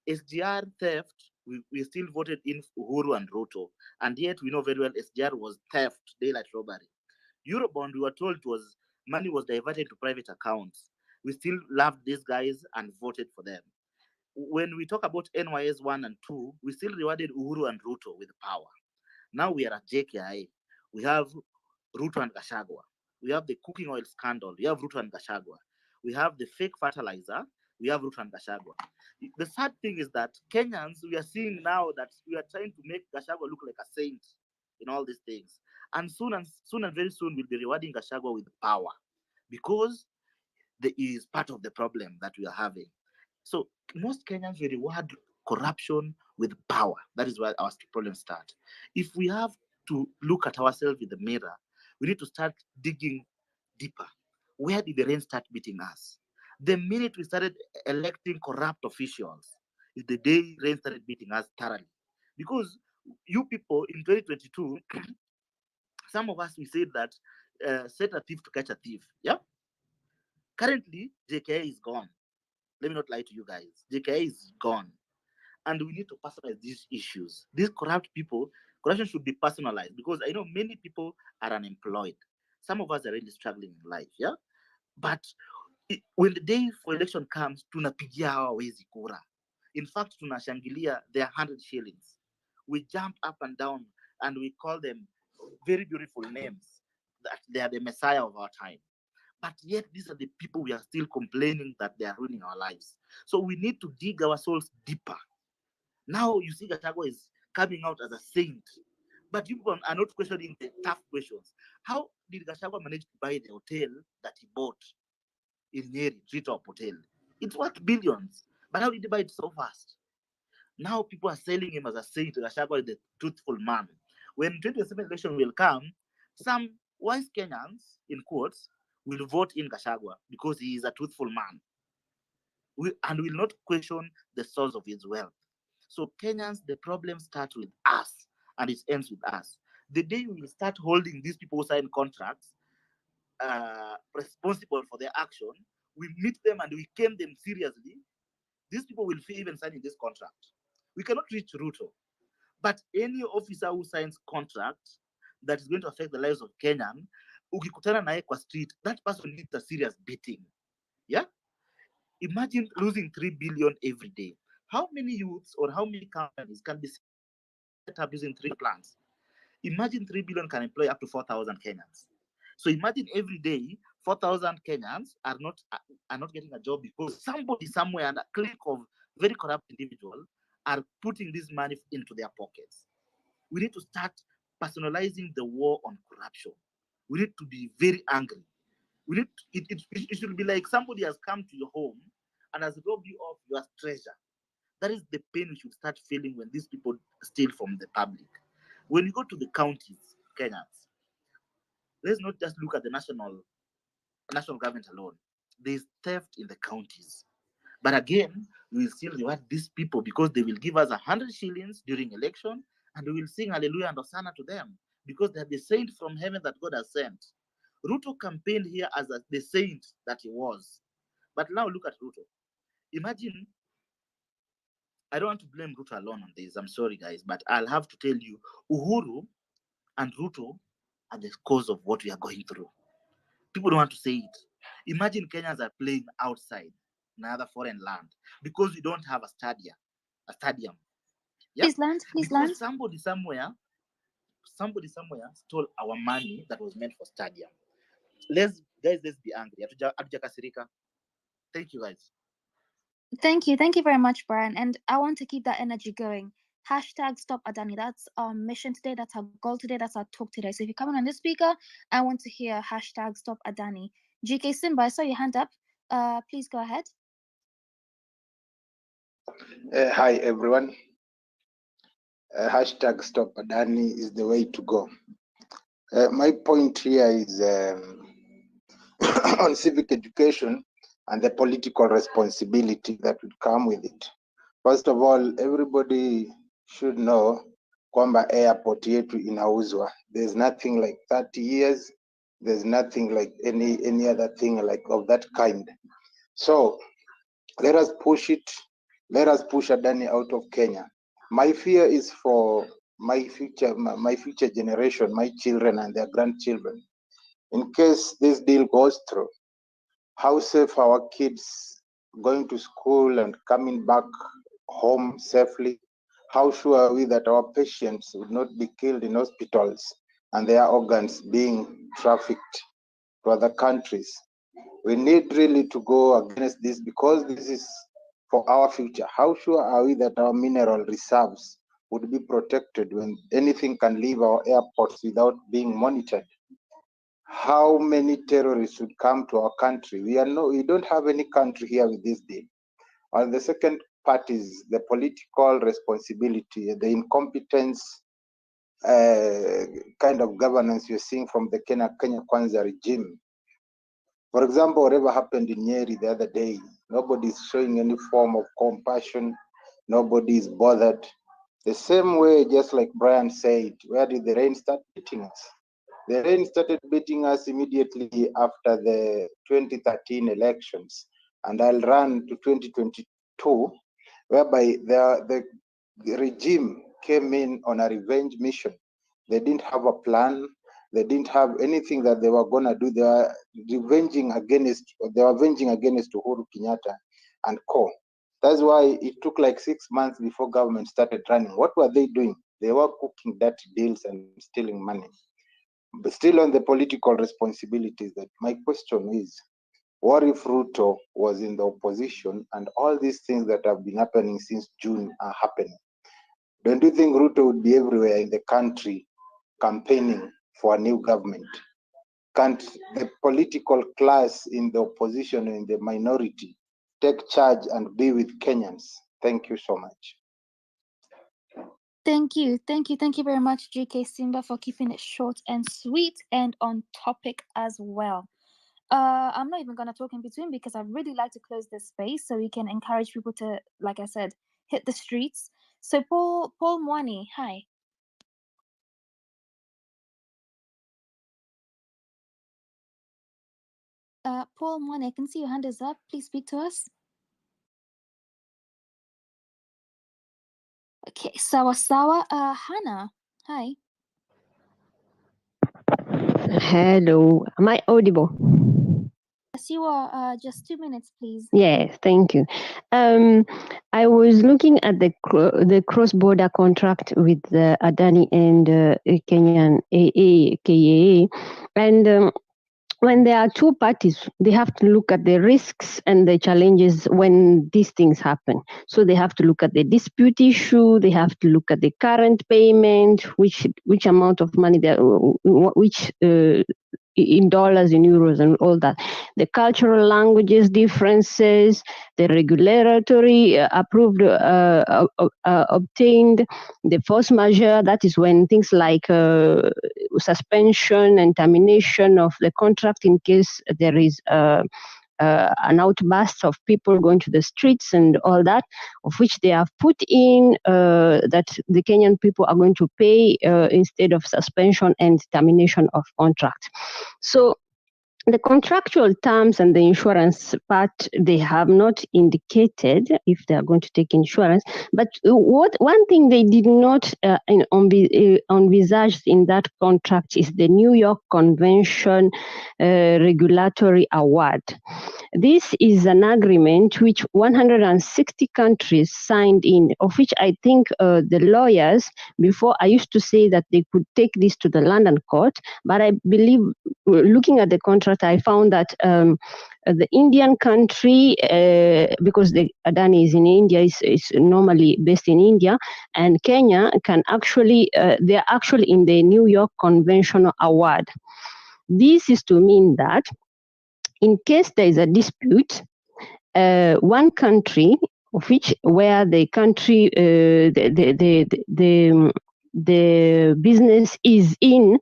SGR theft, we still voted in Uhuru and Ruto. And yet we know very well SGR was theft, daylight robbery. Eurobond, we were told money was diverted to private accounts. We still loved these guys and voted for them. When we talk about NYS 1 and 2, we still rewarded Uhuru and Ruto with power. Now we are at JKIA. We have Ruto and Gachagua. We have the cooking oil scandal. We have Ruto and Gachagua. We have the fake fertilizer. We have Ruto and Gachagua. The sad thing is that Kenyans, we are seeing now that we are trying to make Gachagua look like a saint in all these things. And soon and very soon, we'll be rewarding Gachagua with power, because there is part of the problem that we are having. So most Kenyans will reward corruption with power. That is where our problems start. If we have to look at ourselves in the mirror, we need to start digging deeper. Where did the rain start beating us? The minute we started electing corrupt officials is the day rain started beating us thoroughly. Because you people in 2022, some of us, we said that set a thief to catch a thief. Yeah. Currently, JKIA is gone. Let me not lie to you guys. JKIA is gone. And we need to personalize these issues. These corrupt people, corruption should be personalized, because I know many people are unemployed. Some of us are really struggling in life. Yeah. But when the day for election comes, tunapigia hawa wezi kura. In fact, tunashangilia their 100 shillings. We jump up and down and we call them very beautiful names, that they are the messiah of our time. But yet, these are the people we are still complaining that they are ruining our lives. So we need to dig our souls deeper. Now you see Gachagua is coming out as a saint, but you are not questioning the tough questions. How did Gachagua manage to buy the hotel that he bought in Nyeri, Treetop Hotel? It's worth billions, but how did he buy it so fast? Now people are selling him as a saint. Gachagua is the truthful man. When 2027 election will come, some wise Kenyans, in quotes, will vote in Gachagua because he is a truthful man. And will not question the source of his wealth. So Kenyans, the problem starts with us and it ends with us. The day we will start holding these people who sign contracts responsible for their action, we meet them and we claim them seriously, these people will feel even signing this contract. We cannot reach Ruto. But any officer who signs contract that is going to affect the lives of Kenyan, ukikutana naye kwa street, that person needs a serious beating. Yeah? Imagine losing 3 billion every day. How many youths or how many companies can be set up using 3 plants? Imagine 3 billion can employ up to 4,000 Kenyans. So imagine every day 4,000 Kenyans are not getting a job because somebody somewhere and a clique of very corrupt individuals are putting this money into their pockets. We need to start personalizing the war on corruption. We need to be very angry. We need to, it should be like somebody has come to your home and has robbed you of your treasure. That is the pain we should start feeling when these people steal from the public. When you go to the counties, Kenyans, let's not just look at the national government alone. There's theft in the counties. But again, we will still reward these people because they will give us 100 shillings during election and we will sing hallelujah and hosanna to them because they are the saint from heaven that God has sent. Ruto campaigned here as the saint that he was. But now look at Ruto. Imagine, I don't want to blame Ruto alone on this. I'm sorry, guys, but I'll have to tell you, Uhuru and Ruto are the cause of what we are going through. People don't want to say it. Imagine Kenyans are playing outside another foreign land because we don't have a stadium. Yeah? Please land. Because somebody somewhere stole our money that was meant for stadium. Let's be angry. Hatujakasirika. Thank you, guys. Thank you very much, Brian. And I want to keep that energy going. Hashtag stop Adani. That's our mission today. That's our goal today. That's our talk today. So if you're coming on this speaker, I want to hear hashtag stop Adani. GK Simba, I saw your hand up. Please go ahead. Hi, everyone. Hashtag stop Adani is the way to go. My point here is on civic education and the political responsibility that would come with it. First of all, everybody should know kwamba airport yetu inauzwa. There's nothing like 30 years. There's nothing like any other thing like of that kind. So let us push it. Let us push Adani out of Kenya. My fear is for my future generation, my children and their grandchildren. In case this deal goes through, how safe are our kids going to school and coming back home safely? How sure are we that our patients would not be killed in hospitals and their organs being trafficked to other countries? We need really to go against this because this is for our future. How sure are we that our mineral reserves would be protected when anything can leave our airports without being monitored? How many terrorists would come to our country? We don't have any country here with this deal. And the second part is the political responsibility, the incompetence kind of governance you're seeing from the Kenya Kwanza regime. For example, whatever happened in Nyeri the other day, nobody is showing any form of compassion. Nobody is bothered. The same way, just like Brian said, where did the rain start beating us? The rain started beating us immediately after the 2013 elections. And I'll run to 2022, whereby the regime came in on a revenge mission. They didn't have a plan. They didn't have anything that they were going to do. They were avenging against Uhuru Kenyatta and co. That's why it took like 6 months before government started running. What were they doing? They were cooking dirty deals and stealing money. But still on the political responsibilities, that my question is, what if Ruto was in the opposition and all these things that have been happening since June are happening? Don't you think Ruto would be everywhere in the country campaigning for a new government? Can't the political class in the opposition and in the minority take charge and be with Kenyans? Thank you so much. Thank you very much, GK Simba, for keeping it short and sweet and on topic as well. I'm not even gonna talk in between because I really like to close this space so we can encourage people to, like I said, hit the streets. So Paul Mwani, hi. Paul Mwani, I can see your hand is up. Please speak to us. Okay, sawa. Hannah, hi. Hello, am I audible? Yes, you are. Just 2 minutes, please. Yes, thank you. I was looking at the cross-border contract with Adani and Kenyan KIA, and when there are two parties, they have to look at the risks and the challenges when these things happen. So they have to look at the dispute issue, they have to look at the current payment, which amount of money, which in dollars, in euros, and all that. The cultural languages differences, the regulatory approved, obtained, the force majeure, that is when things like suspension and termination of the contract in case there is an outburst of people going to the streets and all that, of which they have put in that the Kenyan people are going to pay instead of suspension and termination of contract. So the contractual terms and the insurance part, they have not indicated if they are going to take insurance. But one thing they did not envisage in that contract is the New York Convention regulatory award. This is an agreement which 160 countries signed in, of which I think the lawyers, before I used to say that they could take this to the London court, but I believe looking at the contract, I found that the Indian country, because the Adani is in India, is normally based in India, and Kenya can actually, they're actually in the New York Convention Award. This is to mean that in case there is a dispute, one country, of which where the country, the business is in,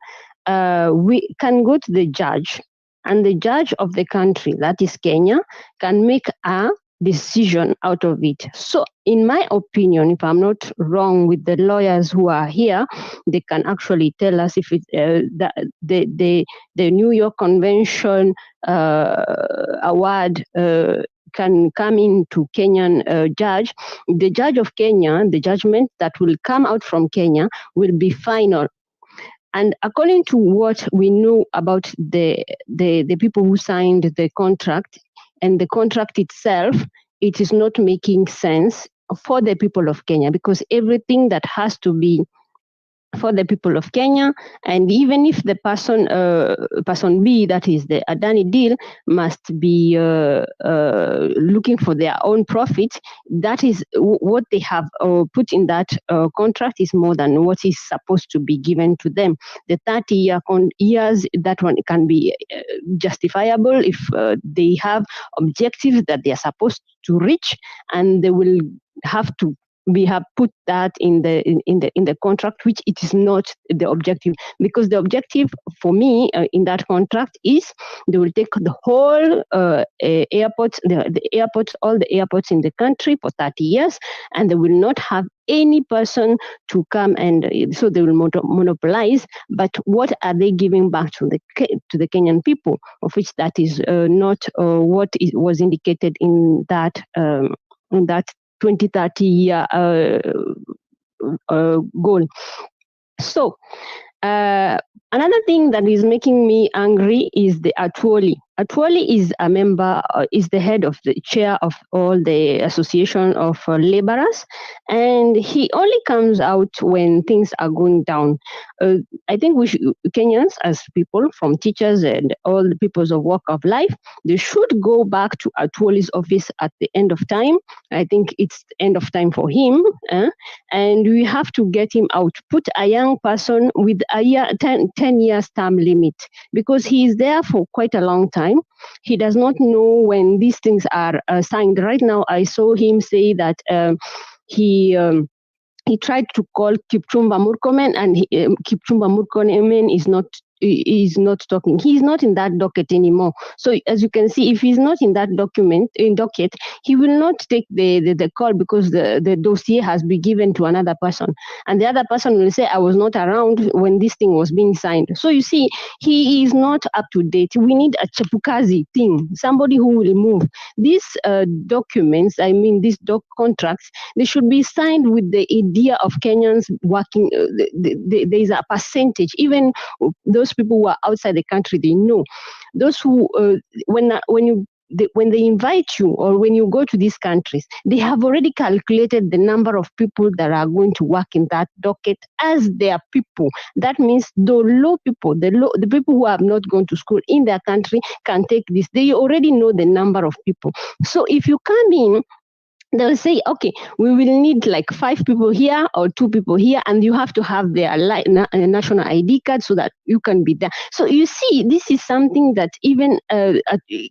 we can go to the judge, and the judge of the country, that is Kenya, can make a decision out of it. So in my opinion, if I'm not wrong with the lawyers who are here, they can actually tell us if it, the New York Convention award can come into Kenyan judge. The judge of Kenya, the judgment that will come out from Kenya will be final. And according to what we know about the people who signed the contract and the contract itself, it is not making sense for the people of Kenya, because everything that has to be for the people of Kenya, and even if the person B, that is the Adani deal, must be looking for their own profit, that is what they have put in that contract is more than what is supposed to be given to them. The 30 years, that one can be justifiable if they have objectives that they are supposed to reach, and they will have to. We have put that in the contract, which it is not the objective, because the objective for me in that contract is they will take the whole airports, the airports, all the airports in the country for 30 years, and they will not have any person to come, and so they will monopolize. But what are they giving back to the Kenyan people, of which that is not what was indicated in that 20-30 year goal. So another thing that is making me angry is the Atwoli. Atwoli is a member, is the head of the chair of all the association of laborers, and he only comes out when things are going down. I think we should, Kenyans, as people, from teachers and all the peoples of walk of life, they should go back to Atwoli's office at the end of time. I think it's the end of time for him, and we have to get him out. Put a young person with a year, 10 years term limit, because he is there for quite a long time. He does not know when these things are signed. Right now, I saw him say that he he tried to call Kipchumba Murkomen, and Kipchumba Murkomen is not talking. He's not in that docket anymore. So as you can see, if he's not in that docket, he will not take the call, because the dossier has been given to another person, and the other person will say, I was not around when this thing was being signed. So you see, he is not up to date. We need a Chepukazi thing, somebody who will move these documents. I mean, these contracts, they should be signed with the idea of Kenyans working. There is a percentage, even those people who are outside the country, they know. Those who, when they invite you, or when you go to these countries, they have already calculated the number of people that are going to work in that docket as their people. That means the low people, the people who have not gone to school in their country can take this. They already know the number of people. So if you come in, they'll say, okay, we will need like 5 people here or 2 people here, and you have to have their national ID card so that you can be there. So you see, this is something that even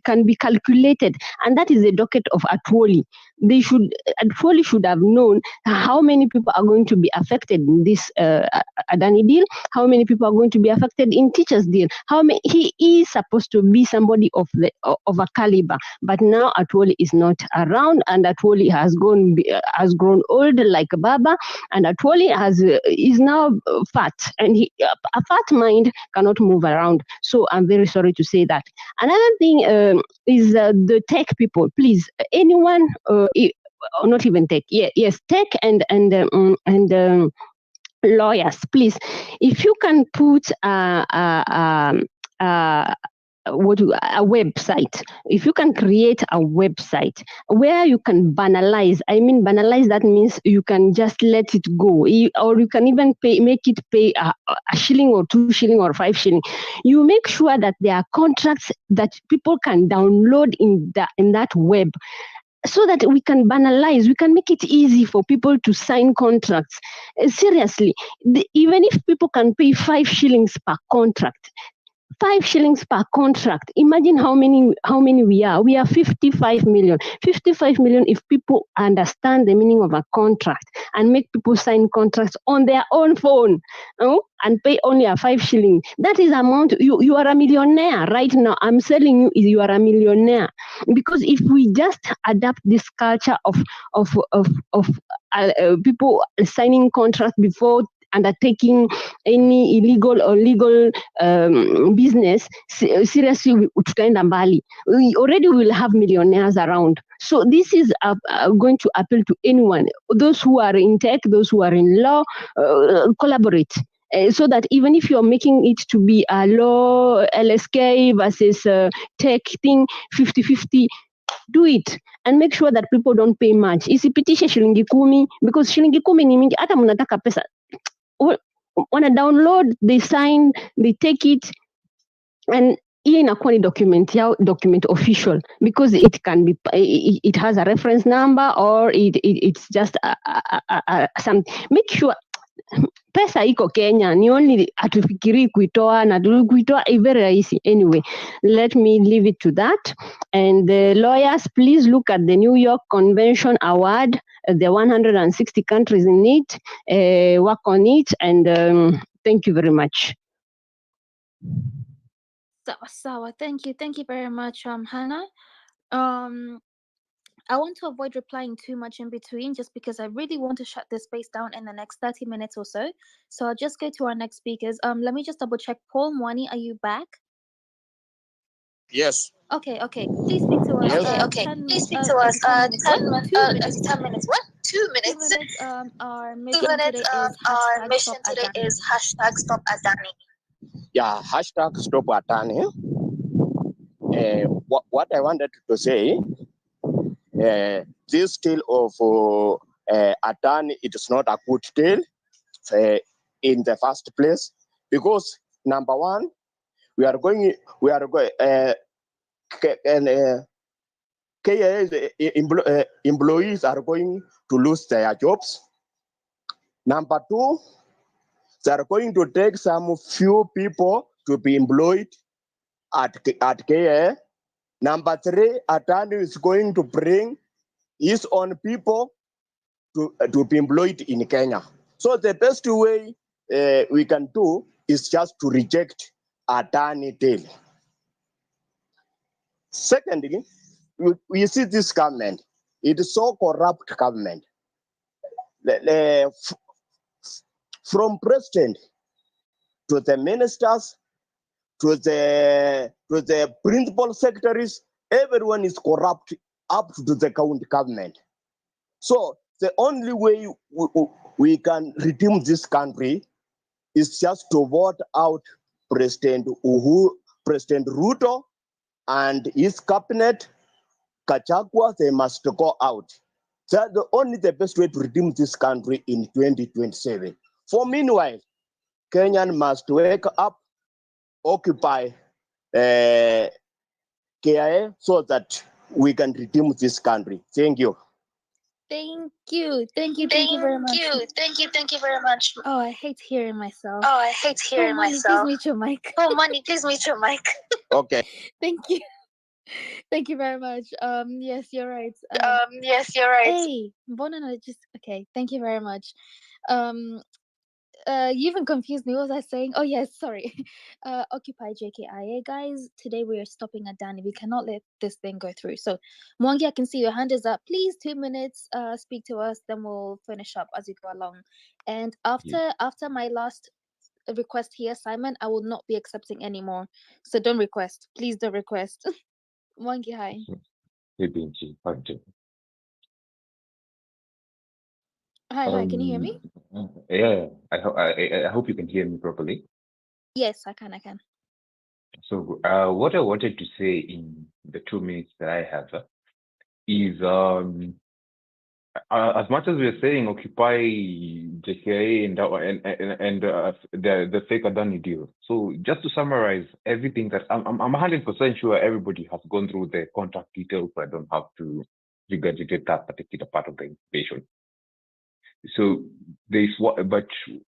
can be calculated, and that is the docket of Atwoli. Atwoli should have known how many people are going to be affected in this Adani deal, how many people are going to be affected in teachers deal. He is supposed to be somebody of a caliber, but now Atwoli is not around, and Atwoli has grown old like Baba, and Atwoli is now fat, and a fat mind cannot move around. So I'm very sorry to say that. Another thing is the tech people. Please, anyone, not even tech. Yes, tech and lawyers. Please, if you can put a website, if you can create a website where you can banalize, that means you can just let it go, or you can even make it pay a shilling or 2 shilling or 5 shilling. You make sure that there are contracts that people can download in that web, so that we can banalize, we can make it easy for people to sign contracts. Seriously, even if people can pay 5 shillings per contract, 5 shillings per contract. Imagine how many we are. We are 55 million. 55 million if people understand the meaning of a contract and make people sign contracts on their own phone, and pay only a 5 shilling. That is amount. You are a millionaire right now. I'm telling you are a millionaire, because if we just adapt this culture of people signing contracts before undertaking any illegal or legal business, seriously, tutaenda mbali. We already will have millionaires around. So this is going to appeal to anyone, those who are in tech, those who are in law, collaborate. So that even if you're making it to be a law LSK versus tech thing, 50-50, do it and make sure that people don't pay much. Isipitishe shilingi 10, because shilingi 10 ni mingi. Hata mnataka pesa, wanna download, they sign, they take it, and hiyo inakuwa ni document official, because it can be, it has a reference number, or it's just some. Make sure pesa iko Kenya, ni only hatufikiri kuitoa, na kuitoa very rahisi. Anyway, let me leave it to that. And the lawyers, please look at the New York Convention Award. The 160 countries in it, work on it, and thank you very much. Sawa. Thank you very much, Hannah. I want to avoid replying too much in between, just because I really want to shut this space down in the next 30 minutes or so. So I'll just go to our next speakers. Let me just double check. Paul Mwani, are you back? Yes. Okay. Please speak to us. Yes. Please speak to us. 10 minutes. 10 minutes. What? 2 minutes. 2 minutes. Our mission today is hashtag Stop Adani. Yeah, hashtag Stop Adani. What I wanted to say, this deal of Adani, it is not a good deal in the first place, because number one, KIA employees are going to lose their jobs. Number two, they are going to take some few people to be employed at KIA. Number three, Adani is going to bring his own people to be employed in Kenya. So the best way we can do is just to reject Adani deal. Secondly, we see this government, it is so corrupt government. From president to the ministers to the principal secretaries, everyone is corrupt up to the county government. So the only way we can redeem this country is just to vote out President Ruto and his cabinet, Kachagwa. They must go out. That's only the best way to redeem this country in 2027. For meanwhile, Kenyan must wake up, occupy KIA so that we can redeem this country. Thank you. Thank you. Thank you very much. Thank you very much. Oh, I hate hearing myself. Oh, I hate hearing Money, myself. please mute your mic. Oh, Money, please mute your mic. Okay. Thank you. Thank you very much. Yes, you're right. Yes, you're right. Hey, Bonana, just okay. Thank you very much. You even confused me. What was I saying? Oh yes, sorry. Occupy JKIA, guys. Today we are stopping Adani. We cannot let this thing go through. So, Mwangi, I can see your hand is up. Please, 2 minutes. Speak to us. Then we'll finish up as we go along. And after my last request here, Simon, I will not be accepting anymore. So don't request. Please don't request. Mwangi, hi. Hi. Can you hear me? Yeah, I hope you can hear me properly. Yes, I can. So, what I wanted to say in the 2 minutes that I have is, as much as we're saying occupy JKIA and the fake Adani deal. So, just to summarize everything that I'm 100% sure everybody has gone through the contract details, so I don't have to regurgitate that particular part of the information. So there's what, but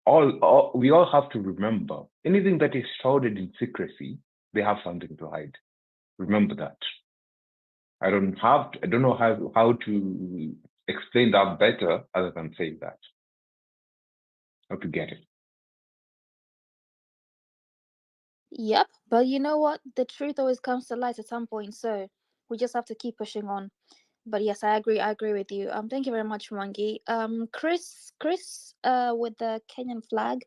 all we all have to remember, anything that is shrouded in secrecy, they have something to hide. Remember that. I don't know how to explain that better other than saying that. How to get it. Yep, but you know what? The truth always comes to light at some point, so we just have to keep pushing on. But yes, I agree with you. Thank you very much, Mwangi. Chris, with the Kenyan flag,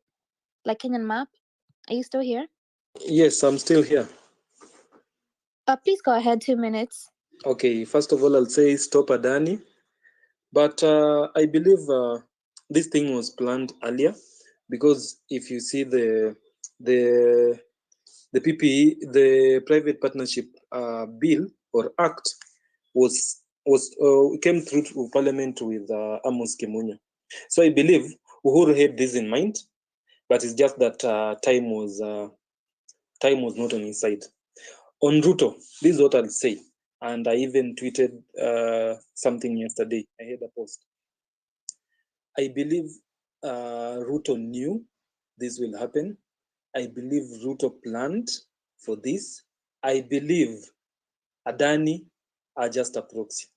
like Kenyan map, are you still here? Yes, I'm still here. Please go ahead, 2 minutes. Okay, first of all, I'll say stop Adani, but I believe this thing was planned earlier, because if you see the PPE, the private partnership bill or act came through to Parliament with Amos Kimunya. So I believe Uhuru had this in mind, but it's just that time was not on his side. On Ruto, this is what I'll say, and I even tweeted something yesterday. I had a post. I believe Ruto knew this will happen. I believe Ruto planned for this. I believe Adani are just a proxy.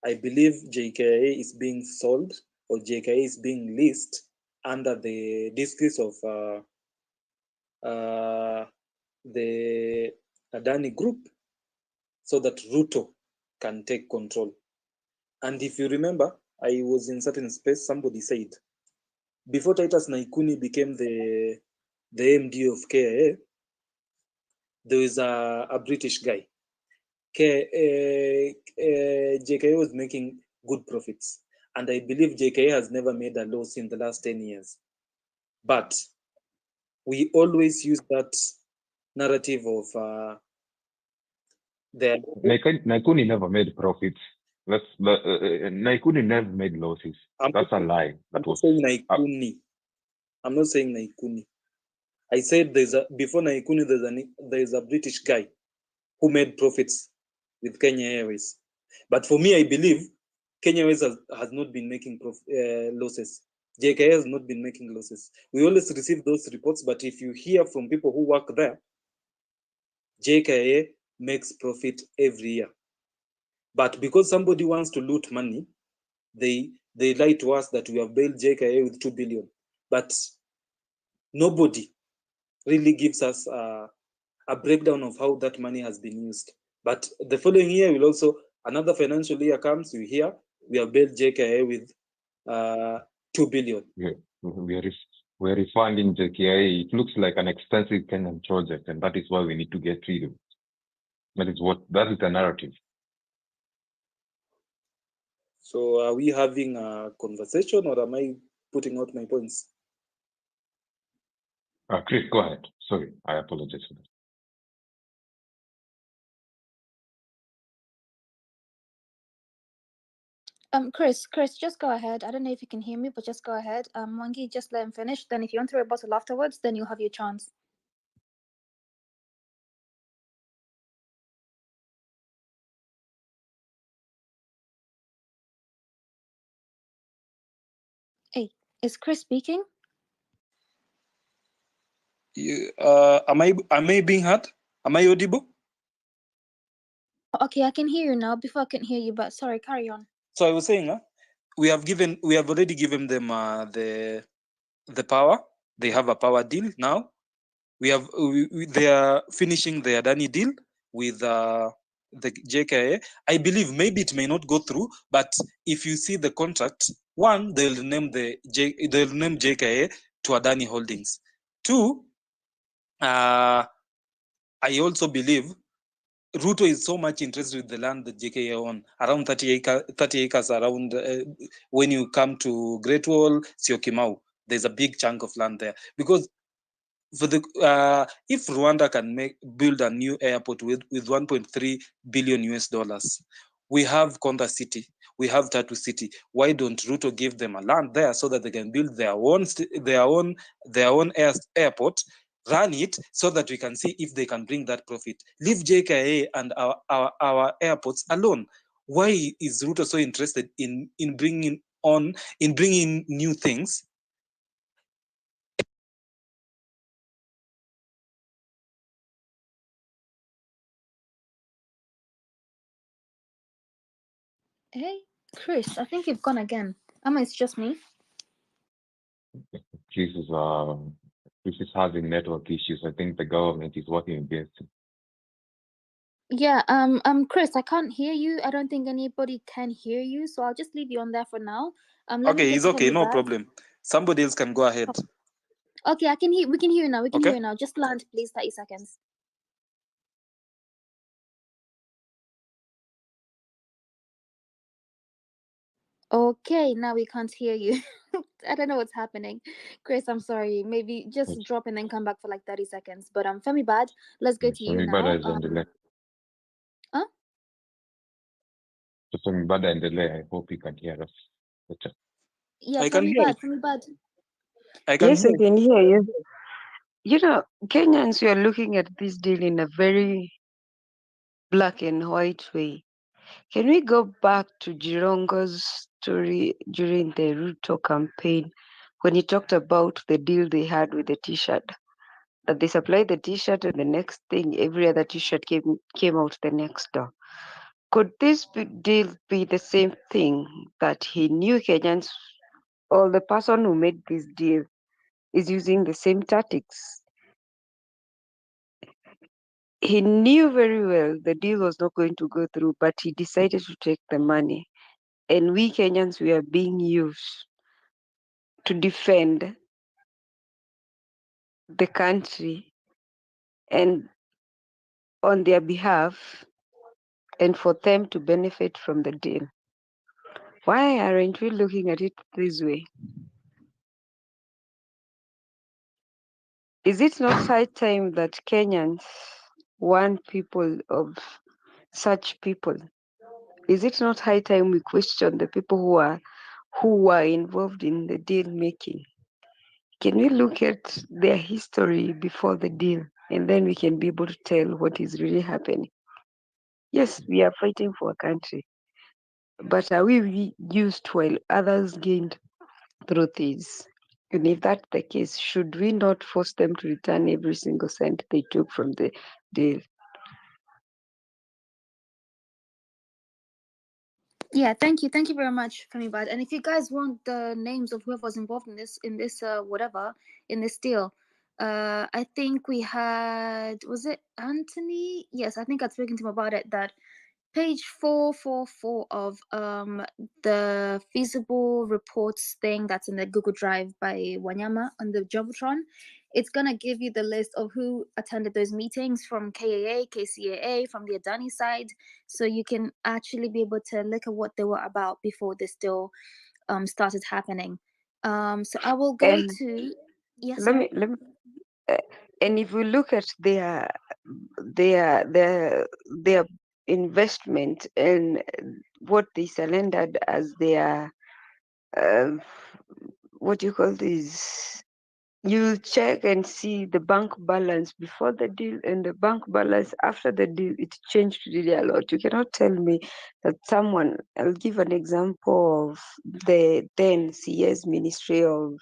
I believe JKIA is being sold, or JKIA is being leased under the disguise of the Adani group, so that Ruto can take control. And if you remember, I was in certain space, somebody said, before Titus Naikuni became the MD of KIA, there was a British guy. JKIA was making good profits. And I believe JKIA has never made a loss in the last 10 years. But we always use that narrative of Naikuni never made profits. Naikuni never made losses. That's a lie. I'm not saying Naikuni. I said before Naikuni there's a British guy who made profits with Kenya Airways. But for me, I believe Kenya Airways has not been making losses. JKIA has not been making losses. We always receive those reports, but if you hear from people who work there, JKIA makes profit every year. But because somebody wants to loot money, they lie to us that we have bailed JKIA with 2 billion, but nobody really gives us a breakdown of how that money has been used. But the following year will also, another financial year comes, we hear we have bailed JKIA with 2 billion. Yeah, we're refunding JKIA. It looks like an expensive Kenyan project, and that is why we need to get rid of it. That is the narrative. So are we having a conversation, or am I putting out my points? Chris, go ahead. Sorry, I apologize for that. Chris, just go ahead. I don't know if you can hear me, but just go ahead. Mwangi, just let him finish. Then if you want to rebuttal afterwards, then you'll have your chance. Hey, is Chris speaking? Am I being heard? Am I audible? Okay, I can hear you now. Before I couldn't hear you, but sorry, carry on. So I was saying, we have already given them the power. They have a power deal now. They are finishing the Adani deal with the JKIA. I believe maybe it may not go through, but if you see the contract, one, they'll name JKIA to Adani Holdings. Two, I also believe Ruto is so much interested with the land that JKIA own, around 30 acres around when you come to Great Wall, Syokimau. There's a big chunk of land there. Because for the if Rwanda can build a new airport with 1.3 billion US dollars, we have Konda City, we have Tatu City. Why don't Ruto give them a land there so that they can build their own airport, run it so that we can see if they can bring that profit. Leave JKIA and our airports alone. Why is Ruto so interested in bringing new things? Hey, Chris, I think you've gone again. It's just me. Chris is having network issues. I think the government is working against him. Yeah, Chris, I can't hear you. I don't think anybody can hear you, so I'll just leave you on there for now. Okay, it's okay, no problem. Somebody else can go ahead. Okay, I can hear. We can hear you now. We can hear you now. Just land, please. 30 seconds. Okay, now we can't hear you. I don't know what's happening. Chris, I'm sorry. Maybe just drop and then come back for like 30 seconds. But Femi Bad, let's go to you now. Femi Bad is on the left. Huh? So Femi Bad and the left. I hope you can hear us better. Yeah, Femi Bad. Yes, I can hear you. You know, Kenyans, we are looking at this deal in a very black and white way. Can we go back to Jirongo's story during the Ruto campaign when he talked about the deal they had with the T-shirt? That they supplied the T-shirt and the next thing, every other T-shirt came out the next door. Could this deal be the same thing, that he knew Kenyans, or the person who made this deal is using the same tactics? He knew very well the deal was not going to go through, but he decided to take the money. And we Kenyans, we are being used to defend the country and on their behalf, and for them to benefit from the deal. Why aren't we looking at it this way? Is it not high time that Kenyans want people of such people? Is it not high time we question the people who were involved in the deal making? Can we look at their history before the deal, and then we can be able to tell what is really happening? Yes, we are fighting for a country, but are we used while others gained through this? And if that's the case, should we not force them to return every single cent they took from the deal? Yeah, thank you very much, Famibad. And if you guys want the names of whoever was involved in this whatever in this deal, I think we had, was it Anthony? Yes, I think I'd spoken to him about it. That page 444 of the feasible reports thing that's in the Google Drive by Wanyama on the Jumbotron. It's gonna give you the list of who attended those meetings from KAA, KCAA, from the Adani side, so you can actually be able to look at what they were about before this deal started happening. So I will go And to, yes, let me sorry. let me and if we look at their investment and what they surrendered as their uh, what do you call this, you check and see the bank balance before the deal and the bank balance after the deal. It changed really a lot. You cannot tell me that someone, I'll give an example of the then CS Ministry of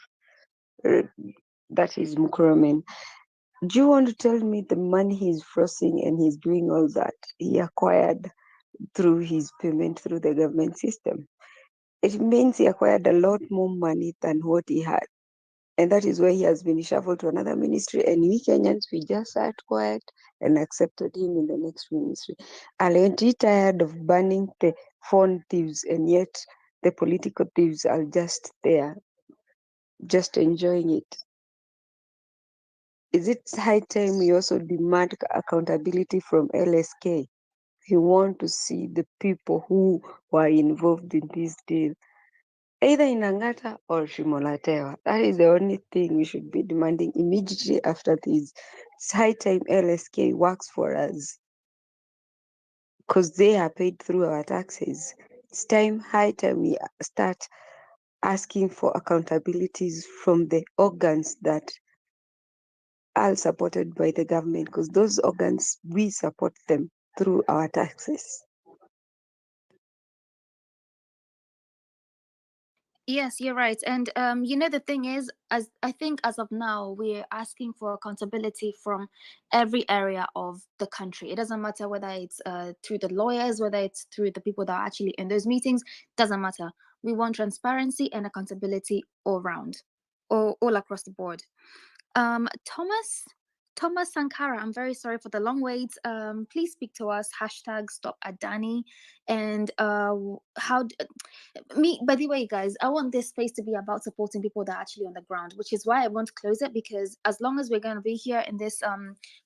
that is Mukuramen. Do you want to tell me the money he's frozen and he's doing all that he acquired through his payment through the government system? It means he acquired a lot more money than what he had. And that is why he has been shuffled to another ministry. And we Kenyans, we just sat quiet and accepted him in the next ministry. Aren't you tired of banning the phone thieves, and yet the political thieves are just there, just enjoying it? Is it high time we also demand accountability from LSK? We want to see the people who were involved in this deal, either in Angata or Shimolatewa. That is the only thing we should be demanding immediately after this. It's high time LSK works for us because they are paid through our taxes. It's high time we start asking for accountabilities from the organs that are supported by the government, because those organs, we support them through our taxes. Yes, you're right. And the thing is, as I think as of now, we're asking for accountability from every area of the country. It doesn't matter whether it's through the lawyers, whether it's through the people that are actually in those meetings, doesn't matter. We want transparency and accountability all round, all across the board. Thomas Sankara, I'm very sorry for the long wait. Please speak to us. #StopAdani. And by the way, guys, I want this space to be about supporting people that are actually on the ground, which is why I want to close it, because as long as we're going to be here in this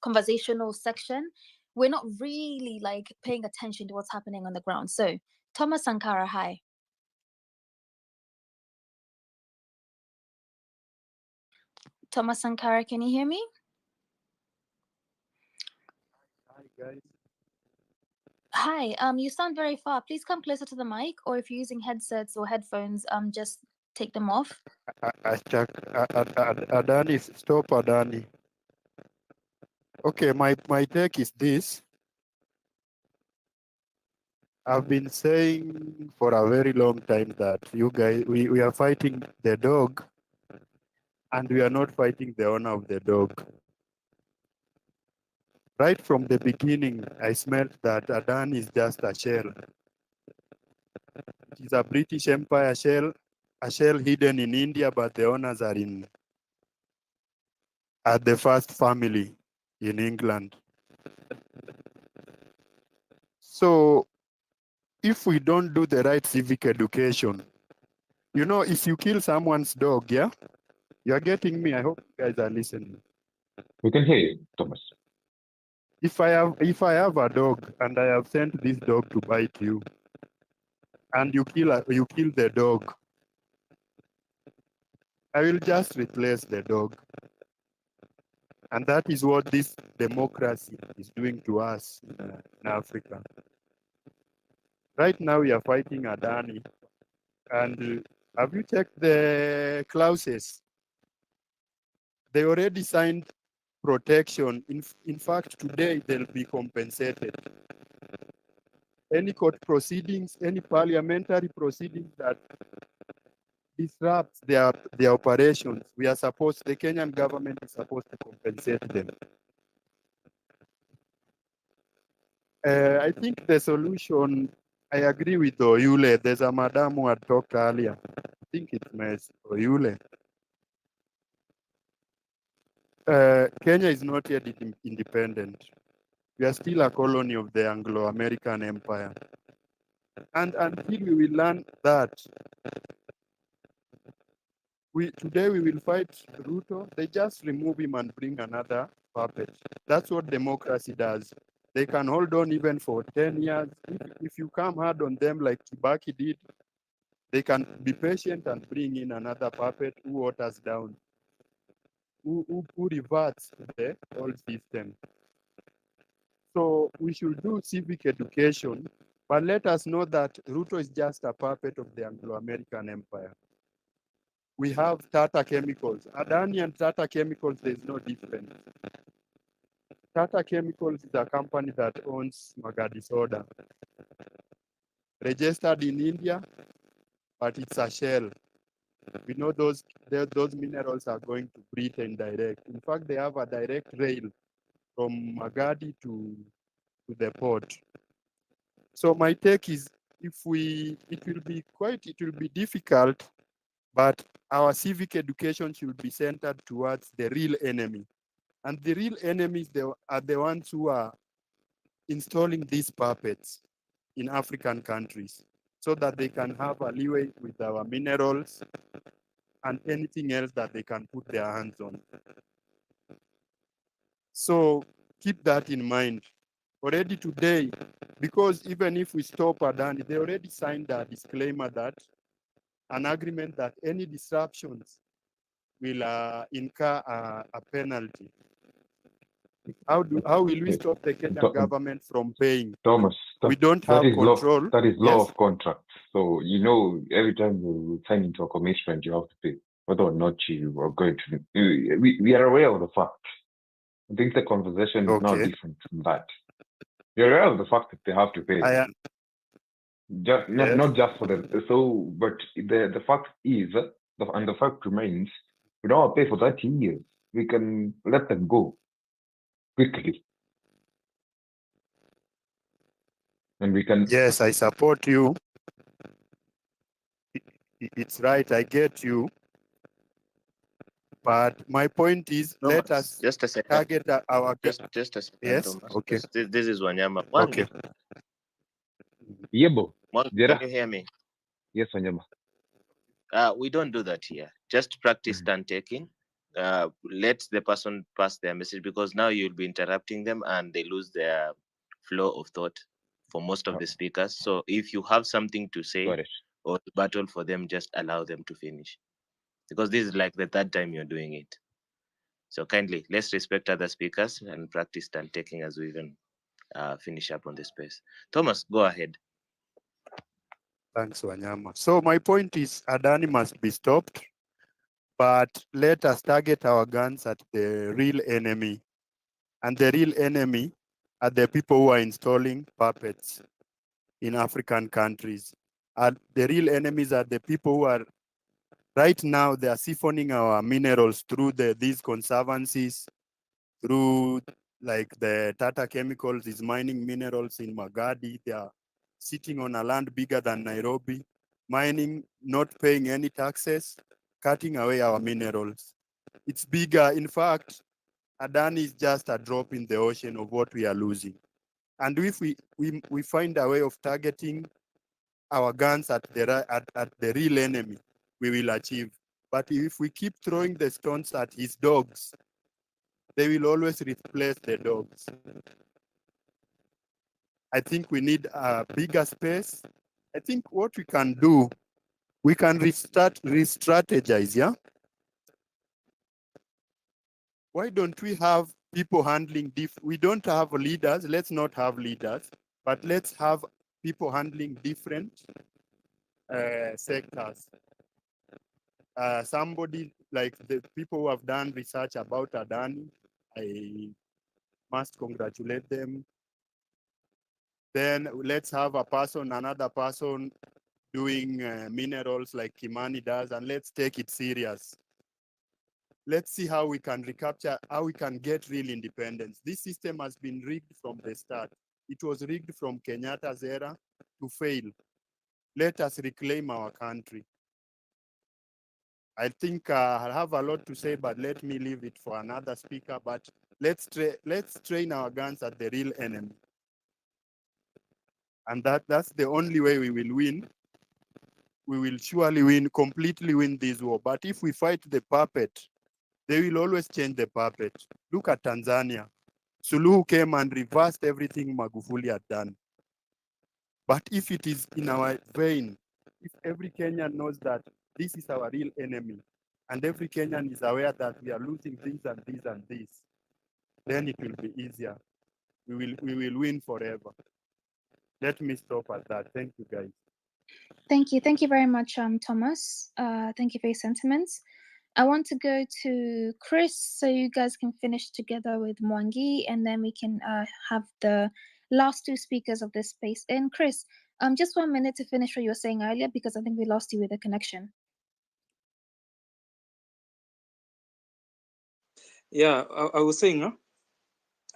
conversational section, we're not really like paying attention to what's happening on the ground. So Thomas Sankara, hi. Thomas Sankara, can you hear me? Hi, guys. Hi, you sound very far. Please come closer to the mic, or if you're using headsets or headphones, just take them off. Adani, stop Adani. Okay, my take is this. I've been saying for a very long time that you guys, we are fighting the dog, and we are not fighting the owner of the dog. Right from the beginning, I smelled that Adani is just a shell. It is a British Empire shell, a shell hidden in India, but the owners are the first family in England. So if we don't do the right civic education, if you kill someone's dog, yeah, you're getting me. I hope you guys are listening. We can hear you, Thomas. If I have a dog and I have sent this dog to bite you, and you kill the dog, I will just replace the dog. And that is what this democracy is doing to us in Africa. Right now we are fighting Adani. And have you checked the clauses? They already signed protection. In fact, today they'll be compensated. Any court proceedings, any parliamentary proceedings that disrupts their operations, the Kenyan government is supposed to compensate them. I think the solution I agree with Oyule. There's a madam who had talked earlier. I think it's Ms. Oyule. Kenya is not yet independent. We are still a colony of the Anglo-American Empire. And until we will learn that, today we will fight Ruto. They just remove him and bring another puppet. That's what democracy does. They can hold on even for 10 years. If you come hard on them like Kibaki did, they can be patient and bring in another puppet who waters down, who reverts the old system. So we should do civic education, but let us know that Ruto is just a puppet of the Anglo-American Empire. We have Tata Chemicals. Adani and Tata Chemicals, there's no difference. Tata Chemicals is a company that owns Magadi Soda, registered in India, but it's a shell. We know those minerals are going to Britain direct. In fact, they have a direct rail from Magadi to the port. So my take is, it will be difficult, but our civic education should be centered towards the real enemy. And the real enemies are the ones who are installing these puppets in African countries so that they can have a leeway with our minerals and anything else that they can put their hands on. So keep that in mind. Already today, because even if we stop Adani, they already signed a disclaimer that an agreement that any disruptions will incur a penalty. How will we stop the Kenyan government from paying? Thomas, we don't have control. That is law Yes? of contract. So, every time you sign into a commitment, you have to pay, whether or not you are going to. We are aware of the fact. I think the conversation is now different from that. We are aware of the fact that they have to pay. Not just for them. So, but the fact is, and the fact remains, we don't have to pay for 30 years. We can let them go quickly. And we can. Yes, I support you. It's right, I get you. But my point is, Thomas, let us just a second. target our. Just a second, yes? Thomas. Okay. This is Wanyama. Okay. Yebo. Can you hear me? Yes, Wanyama. We don't do that here. Just practice stand taking. Let the person pass their message, because now you'll be interrupting them and they lose their flow of thought for most of the speakers. So if you have something to say or to battle for them, just allow them to finish, because this is like the third time you're doing it. So kindly, let's respect other speakers and practice stand taking as we even finish up on this space. Thomas, go ahead. Thanks, Wanyama. So my point is, Adani must be stopped, but let us target our guns at the real enemy. And the real enemy are the people who are installing puppets in African countries. And the real enemies are the people who are, right now, they are siphoning our minerals through these conservancies, through like the Tata Chemicals is mining minerals in Magadi. They are sitting on a land bigger than Nairobi, mining, not paying any taxes, cutting away our minerals. It's bigger. In fact, Adani is just a drop in the ocean of what we are losing. And if we find a way of targeting our guns at the real enemy, we will achieve. But if we keep throwing the stones at his dogs, they will always replace the dogs. I think we need a bigger space. I think what we can do, we can re-strategize, yeah? Why don't we have people handling we don't have leaders, let's not have leaders, but let's have people handling different sectors. Somebody like the people who have done research about Adani, I must congratulate them. Then let's have another person doing minerals like Kimani does, and let's take it serious. Let's see how we can recapture, how we can get real independence. This system has been rigged from the start. It was rigged from Kenyatta's era to fail. Let us reclaim our country. I think I have a lot to say, but let me leave it for another speaker. But let's train our guns at the real enemy. And that's the only way we will win. We will surely win, completely win this war. But if we fight the puppet, they will always change the puppet. Look at Tanzania. Suluhu came and reversed everything Magufuli had done. But if it is in our vein, if every Kenyan knows that this is our real enemy, and every Kenyan is aware that we are losing this and this and this, then it will be easier. We will win forever. Let me stop at that. Thank you, guys. Thank you. Thank you very much, Thomas. Thank you for your sentiments. I want to go to Chris so you guys can finish together with Mwangi, and then we can have the last two speakers of this space. And Chris, just 1 minute to finish what you were saying earlier, because I think we lost you with the connection. Yeah, I was saying,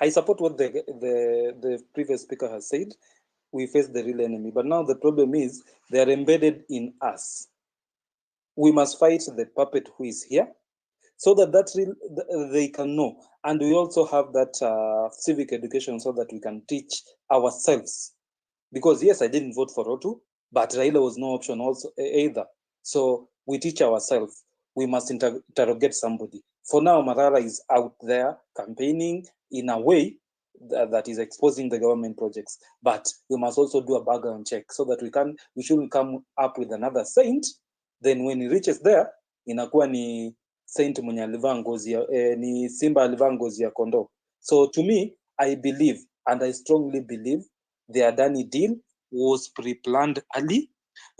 I support what the previous speaker has said. We face the real enemy, but now the problem is they are embedded in us. We must fight the puppet who is here, so that they can know. And we also have that civic education so that we can teach ourselves. Because yes, I didn't vote for Rotu, but Raila was no option also either. So we teach ourselves. We must interrogate somebody. For now, Marara is out there campaigning in a way that is exposing the government projects. But we must also do a background check so that we shouldn't come up with another saint. Then when he reaches there, inakuwa ni saint mwenye alivaa ngozi ni simba alivaa ngozi ya kondoo. So to me, I believe, and I strongly believe, the Adani deal was pre-planned early.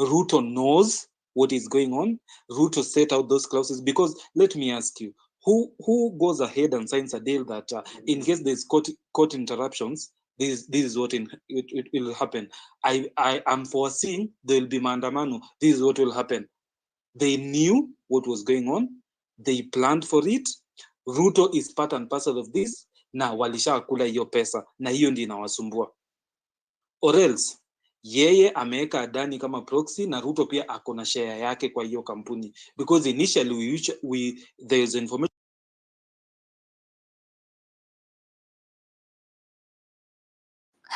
Ruto knows what is going on. Ruto set out those clauses because, let me ask you, who goes ahead and signs a deal that in case there's court interruptions, this is what it will happen. I am foreseeing there will be maandamano. This is what will happen. They knew what was going on. They planned for it. Ruto is part and parcel of this. Na walisha kula hiyo pesa na hiyo ndio inawasumbua. Or else yeye ameweka Adani kama proxy na Ruto pia ako na share yake kwa hiyo kampuni, because initially there's information.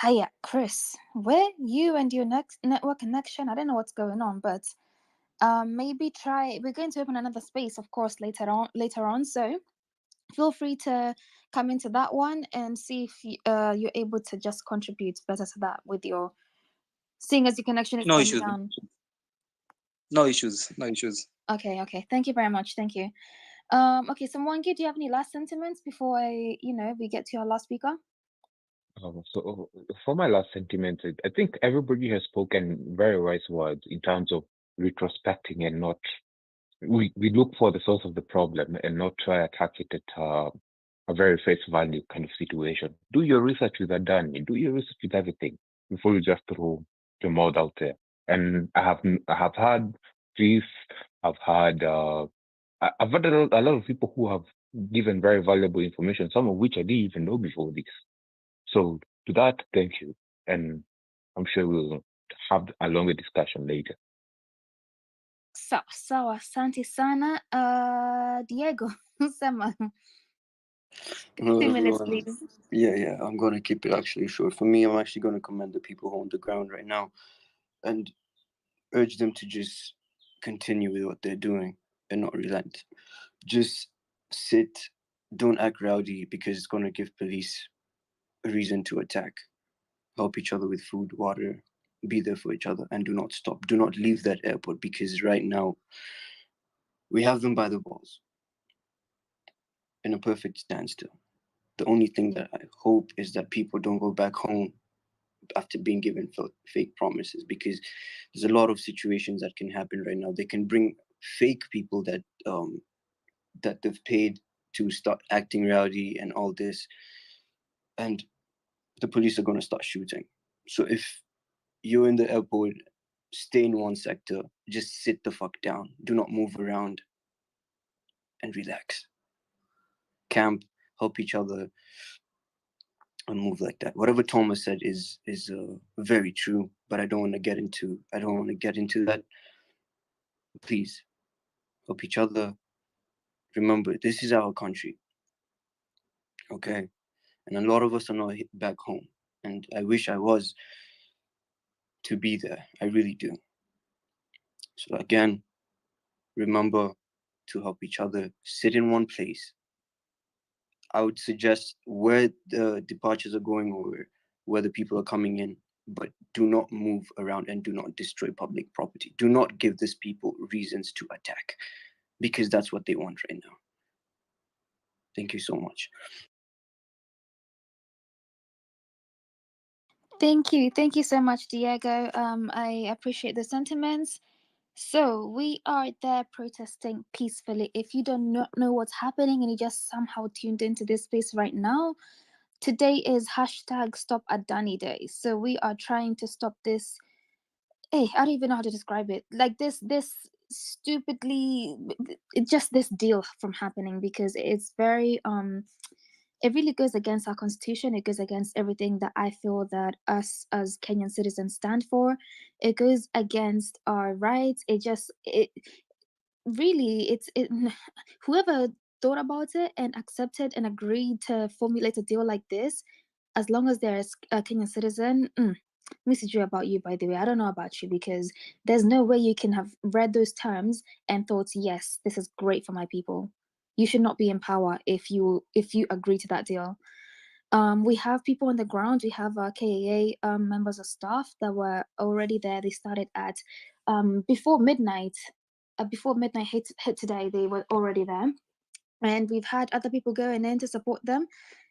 Hiya, Chris, where you and your next network connection, I don't know what's going on, but maybe we're going to open another space, of course, later on. So feel free to come into that one and see if you're able to just contribute better to that with your, seeing as your connection is coming down. No issues. Okay. Thank you very much. Thank you. Okay, so Mwangi, do you have any last sentiments before we get to our last speaker? So for my last sentiment, I think everybody has spoken very wise words in terms of retrospecting and not, we look for the source of the problem and not try to attack it at a very face value kind of situation. Do your research with Adani, do your research with everything before you just throw your mouth out there. And I have had this, I've had a lot of people who have given very valuable information, some of which I didn't even know before this. So to that, thank you. And I'm sure we'll have a longer discussion later. Sawa, asante sana. Diego, sema. 2 minutes, please. Yeah, I'm going to keep it actually short. For me, I'm actually going to commend the people who are on the ground right now and urge them to just continue with what they're doing and not relent. Just sit, don't act rowdy, because it's going to give police a reason to attack. Help each other with food, water, be there for each other, and do not stop. Do not leave that airport, because right now we have them by the balls in a perfect standstill. The only thing that I hope is that people don't go back home after being given fake promises, because there's a lot of situations that can happen right now. They can bring fake people that they've paid to start acting rowdy and all this, and the police are going to start shooting. So if you're in the airport, stay in one sector, just sit the fuck down, do not move around, and relax. Camp, help each other, a move like that. Whatever Thomas said is very true, but I don't want to get into that. Please help each other. Remember, this is our country, okay? And a lot of us are not back home, and I wish I was to be there. I really do. So again, remember to help each other. Sit in one place. I would suggest where the departures are going or where the people are coming in, but do not move around and do not destroy public property. Do not give these people reasons to attack, because that's what they want right now. Thank you so much. Thank you so much, Diego. I appreciate the sentiments. So we are there protesting peacefully. If you do not know what's happening and you just somehow tuned into this space right now, today is hashtag Stop Adani Day. So we are trying to stop this. Hey, I don't even know how to describe it. Like this stupidly, just this deal from happening, because it's very it really goes against our constitution. It goes against everything that I feel that us as Kenyan citizens stand for. It goes against our rights. It really, whoever thought about it and accepted and agreed to formulate a deal like this, as long as they're a Kenyan citizen, message you about you, by the way. I don't know about you, because there's no way you can have read those terms and thought, yes, this is great for my people. You should not be in power if you agree to that deal. We have people on the ground. We have KIA members of staff that were already there. They started at before midnight. Before midnight hit today, they were already there, and we've had other people going in to support them.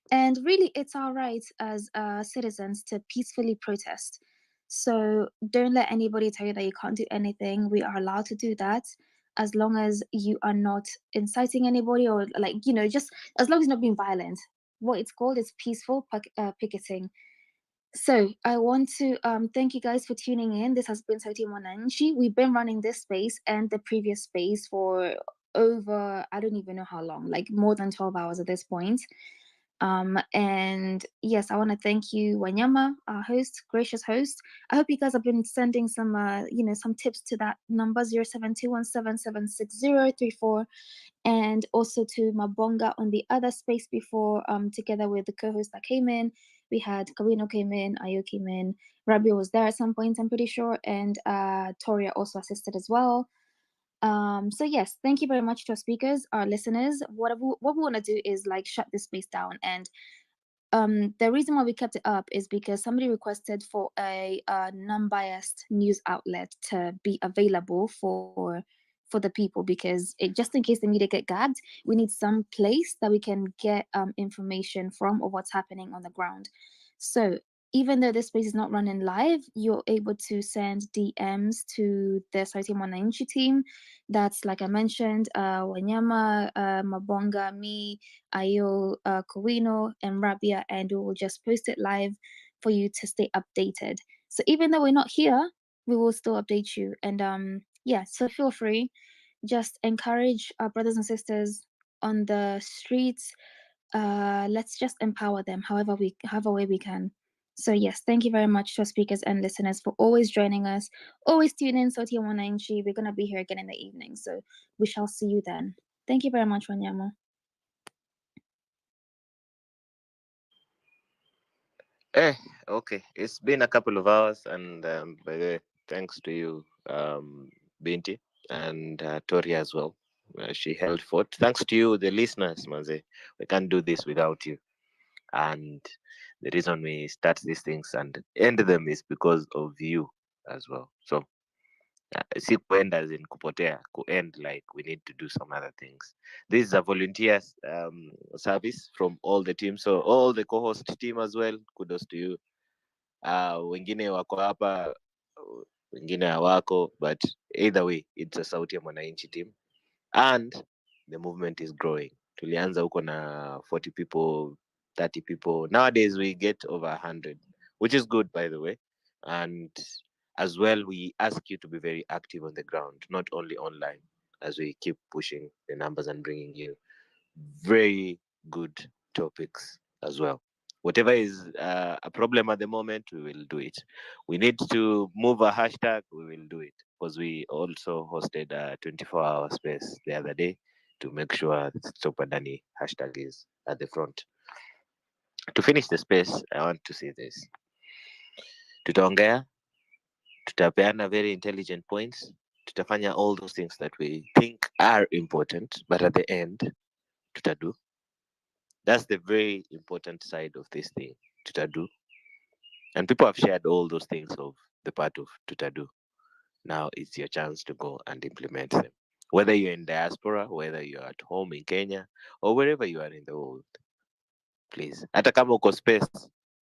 And really, it's our right as citizens to peacefully protest. So don't let anybody tell you that you can't do anything. We are allowed to do that, as long as you are not inciting anybody, or just as long as you're not being violent. What it's called is peaceful picketing. So I want to thank you guys for tuning in. This has been Sauti ya Mwananchi. We've been running this space and the previous space for over, I don't even know how long, like more than 12 hours at this point. And yes, I want to thank you, Wanyama, our host, gracious host. I hope you guys have been sending some some tips to that number 0721776034, and also to Mabonga on the other space before, together with the co-host that came in. We had Kawino came in, Ayo came in, Rabia was there at some point, I'm pretty sure, and Toria also assisted as well. So yes, thank you very much to our speakers, our listeners. What we want to do is shut this space down, and the reason why we kept it up is because somebody requested for a non-biased news outlet to be available for the people, because just in case the media get gagged, we need some place that we can get information from of what's happening on the ground. So even though this space is not running live, you're able to send DMs to the Sauti ya Mwananchi team. That's, like I mentioned, Wanyama, Mabonga, me, Ayo, Kowino, and Rabia, and we will just post it live for you to stay updated. So even though we're not here, we will still update you. And yeah, so feel free. Just encourage our brothers and sisters on the streets. Let's just empower them however way we can. So yes, thank you very much to our speakers and listeners for always joining us, always tuning in. Sauti ya Mwananchi. We're gonna be here again in the evening, so we shall see you then. Thank you very much, Wanyama. Okay. It's been a couple of hours, and by the way, thanks to you, Binti, and Toria as well. She held forth. Thanks to you, the listeners, Manze. We can't do this without you. And the reason we start these things and end them is because of you as well. So si kuend as in kupotea, end like we need to do some other things. This is a volunteer service from all the team, so all the co-host team as well, kudos to you. Wengine wako hapa, wengine hawako, but either way it's a Sauti ya Mwananchi team, and the movement is growing. Tulianza huko na 40 people, 30 people. Nowadays we get over 100, which is good, by the way. And as well, we ask you to be very active on the ground, not only online, as we keep pushing the numbers and bringing you very good topics as well. Whatever is a problem at the moment, we will do it. We need to move a hashtag, we will do it. Because we also hosted a 24-hour space the other day to make sure Stop Adani hashtag is at the front. To finish the space, I want to say this. Tutaongea, tutapeana very intelligent points, tutafanya all those things that we think are important, but at the end, tutadu. That's the very important side of this thing, tutadu. And people have shared all those things of the part of tutadu. Now it's your chance to go and implement them. Whether you're in diaspora, whether you're at home in Kenya, or wherever you are in the world, please. Hata kama uko space,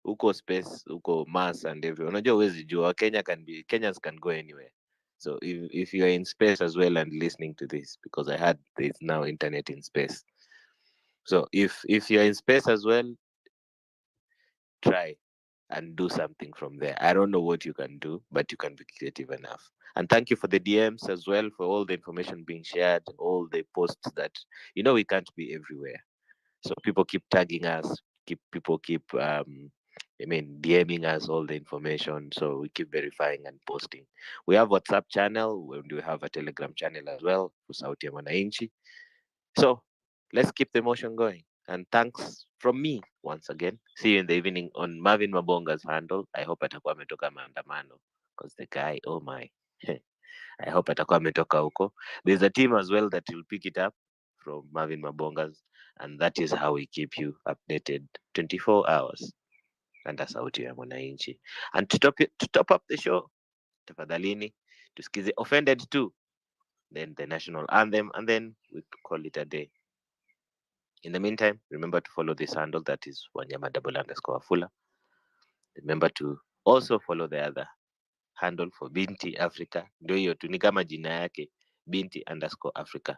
uko Mars and everyone. Unajua huwezi jua, Kenyans can go anywhere. So if you're in space as well and listening to this, because I heard there's now internet in space. So if you're in space as well, try and do something from there. I don't know what you can do, but you can be creative enough. And thank you for the DMs as well, for all the information being shared, all the posts that, we can't be everywhere. So people keep tagging us, people keep DMing us all the information. So we keep verifying and posting. We have WhatsApp channel, we have a Telegram channel as well for Sauti ya Mwananchi. So let's keep the motion going. And thanks from me once again. See you in the evening on Marvin Mabonga's handle. I hope atakuwa ametoka maandamano, because the guy, oh my. I hope atakuwa ametoka huko. There's a team as well that will pick it up from Marvin Mabonga's, and that is how we keep you updated 24 hours. And that's Sauti ya Mwananchi. And to top up the show, tafadhalini tusikize Offended too, then the national anthem, and then we call it a day. In the meantime, remember to follow this handle, that is Wanyama_Afula. Remember to also follow the other handle for Binti Africa. Ndio hiyo tu, ni kama jina yake, Binti_Africa.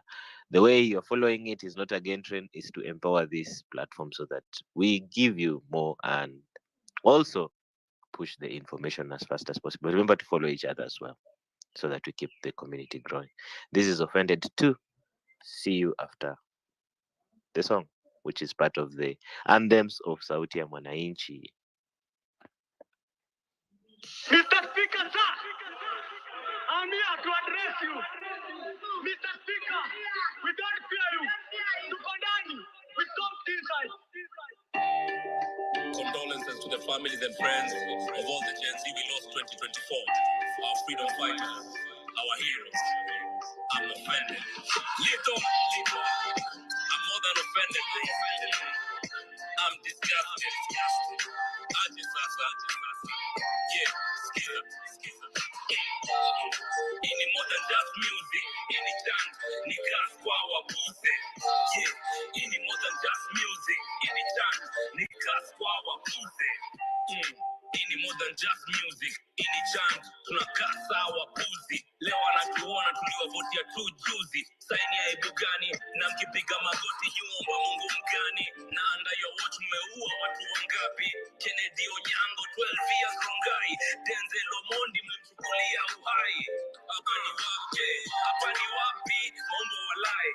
The way you're following it is not a gain trend, is to empower this platform so that we give you more and also push the information as fast as possible. Remember to follow each other as well so that we keep the community growing. This is Offended too. See you after the song, which is part of the anthems of Sauti ya Mwananchi. Mr. Speaker, sir, I'm here to address you. Mr. Speaker, we don't fear you. Tuko ndani, we stopped inside. Condolences to the families and friends of all the Gen Z we lost 2024. Our freedom fighters, our heroes. I'm offended. Little. I'm more than offended, bro. I'm disgusted. Yeah, skiza. Any more than just music, any chant, niggas kwa wabuze. Yeah, any more than just music, any chant, niggas kwa wabuze. Any more than just music, any chant, tunakaa sawa puzi. Leo anatuona tuliwavutia tu juzi. Saini ya aibu gani? Na mkipiga magoti nyumba Mungu mgani? Na under your watch mmeua watu wangapi? Kennedy Onyango 12 years Rongai. Denzel Omondi mlimchukulia uhai. Hapa ni wapi? Mambo walai.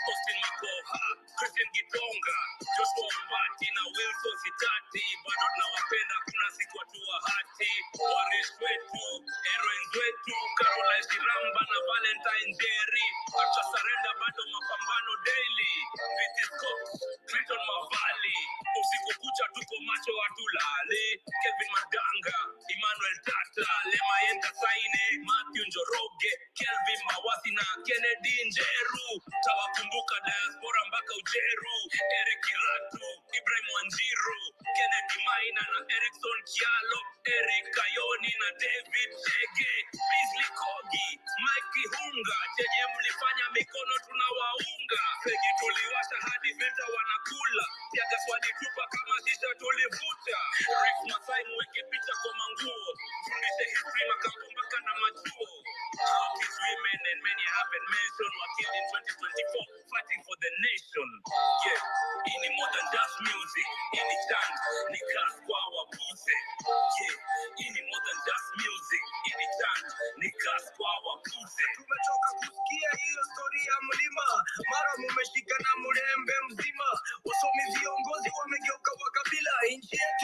Austin Makoha, Christian Gitonga, Joshua Mbati na Wilson Sitati. Bado tunawapenda, kuna siku hatua hati. Waresh wetu, heroines wetu, Caroline Shiramba na Valentine Jerry. Acha surrender, bado mapambano daily. Vitiscope, Clinton Mavali. Usiku kucha tuko macho hatulali. Kevin Maganga, Emmanuel Tata, Lema Yenta Saine, Matthew Njoroge, Kelvin Mawasi na Kennedy Njeru. Tawakumbuka diaspora mpaka Ujeru. Eric Iratu, Ibrahim Wanjiru, Kennedy Maina na Erickson Kialo, Eric Kayoni na David Chege, Beasley Kogi, Mike Kihunga. Chenye mlifanya mikono tunawaunga. Fegi tuliwasha hadi vita wanakula. Yaga swadi tupa kama shisha tulivuta. Rex Masai mweke picha kwa manguo. Fundishe history makambo mpaka na machuo. How these women and many haven't mentioned were killed in 2024 fighting for the nation. Yeah, any more than just music, any chant, ni class kwa wabuze. Yeah, any more than just music, any chant, ni class kwa wabuze. Tumetoka kusikia hiyo story ya mlima, mara mumeshika na mlembe mzima. Wasomi viongozi wamegeuka wakabila, nchi yetu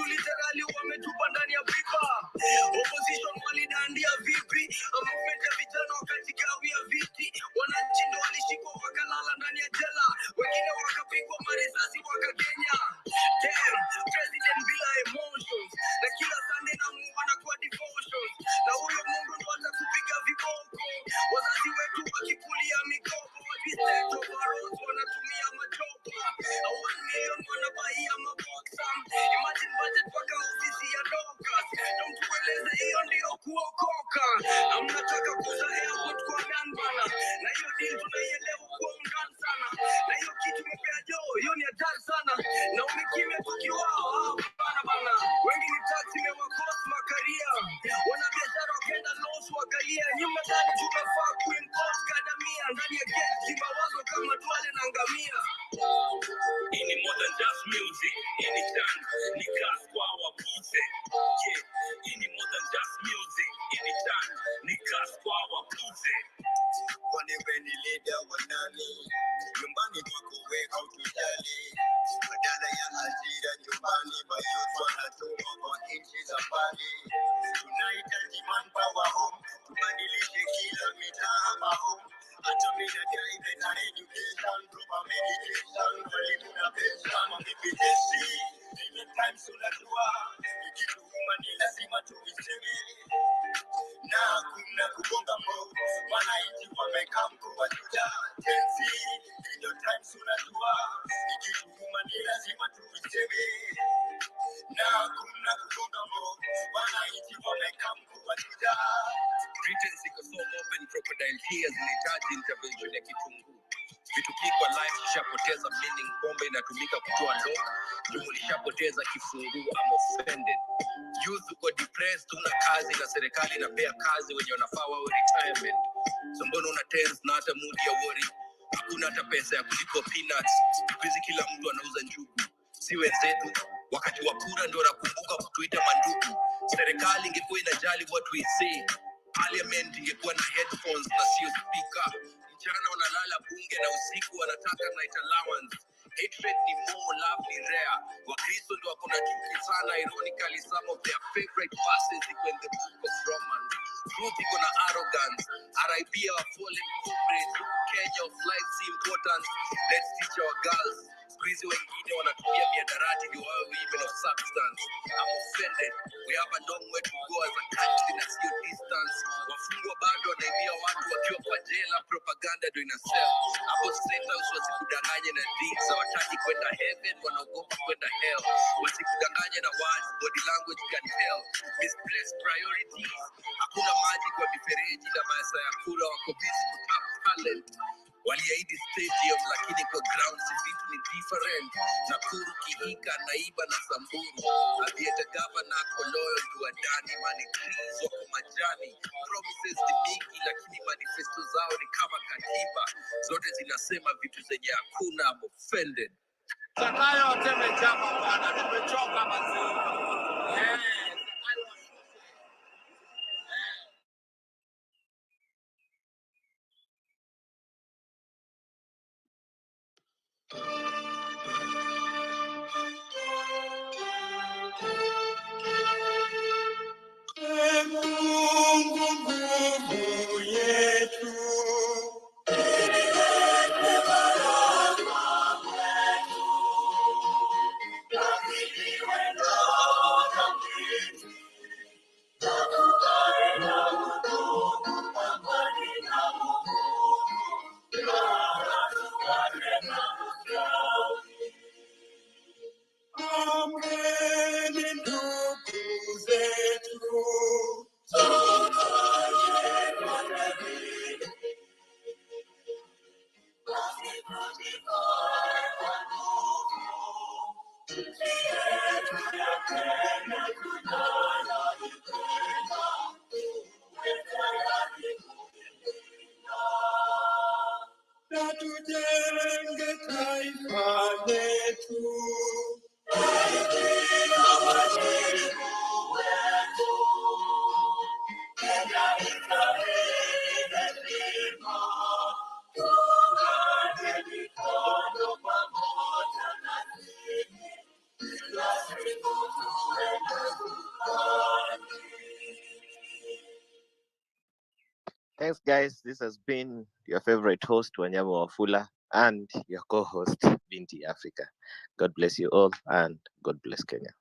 wake. Tunahitaji manpower home, tubadilishe kila mitaa mahome. Hata mimi nadai better education, proper medication, walimu na pension, BPJC. Ile time unajua, ikituuma ni lazima tuiseme. Na kuna kugonga mo, wananchi wamekaa mkubwa juja. Tenzi, ile time unajua, ikituuma ni lazima tuiseme. Na kuna kugonga mo, wananchi wamekaa mkubwa juja. Britain iko so open, crocodile tears zinahitaji intervention ya kitunguu. Vitu kikwa life ishapoteza meaning, pombe inatumika kutoa lock, jumu lishapoteza kifunguu, I'm offended. Youth uko depressed, una kazi na serikali inapea kazi wenye wanafaa wawe retirement. So mbona una tense na hata mood ya worry? Hakuna hata pesa ya kulipo peanuts, hizi kila mtu anauza njugu. Si wenzetu, wakati wa kura ndio wanakumbuka kutuita mandugu. Serikali ingekuwa inajali what we say, parliament ingekuwa na headphones na sio speaker. Mchana wanalala bunge na usiku wanataka night allowance. Hatred ni more, love ni rare. Wakristo ndio wako na chuki sana, ironically some of their favorite verses iko in the book of Romans. Truth iko na arrogance, RIP our fallen comrades. Kenya of life is important, let's teach our girls. Squeeze wengine wanatumia miadarati ndio wawe women of substance. I'm offended, we have a long way to go as a country na sio distance. Wafungwa bado wanaibia watu wakiwa kwa jela, propaganda ndio inasell. Hapo State House wasikudanganye na deeds, hawataki kwenda heaven, wanaogopa kwenda hell. Wasikudanganye na words, body language can tell. Misplaced priorities, hakuna maji kwa mifereji na masaa ya kura, wako busy kutap talent. Waliahidi stadium lakini kwa ground si vitu ni different. Nakuru, Kihika, Naiba na Samburu. Avieta governor ako loyal to Adani, money trees wako majani. Promises ni mingi lakini manifesto zao ni kama katiba. Zote zinasema vitu zenye hakuna. I'm offended. Sakayo wateme chama bwana, nimechoka mazuri. Mungu nguvu yetu. Ameni ndugu zetu. Na tujenge taifa letu. Thanks, guys. This has been your favorite host, Wanyama Wafula, and your co-host, Binti Africa. God bless you all, and God bless Kenya.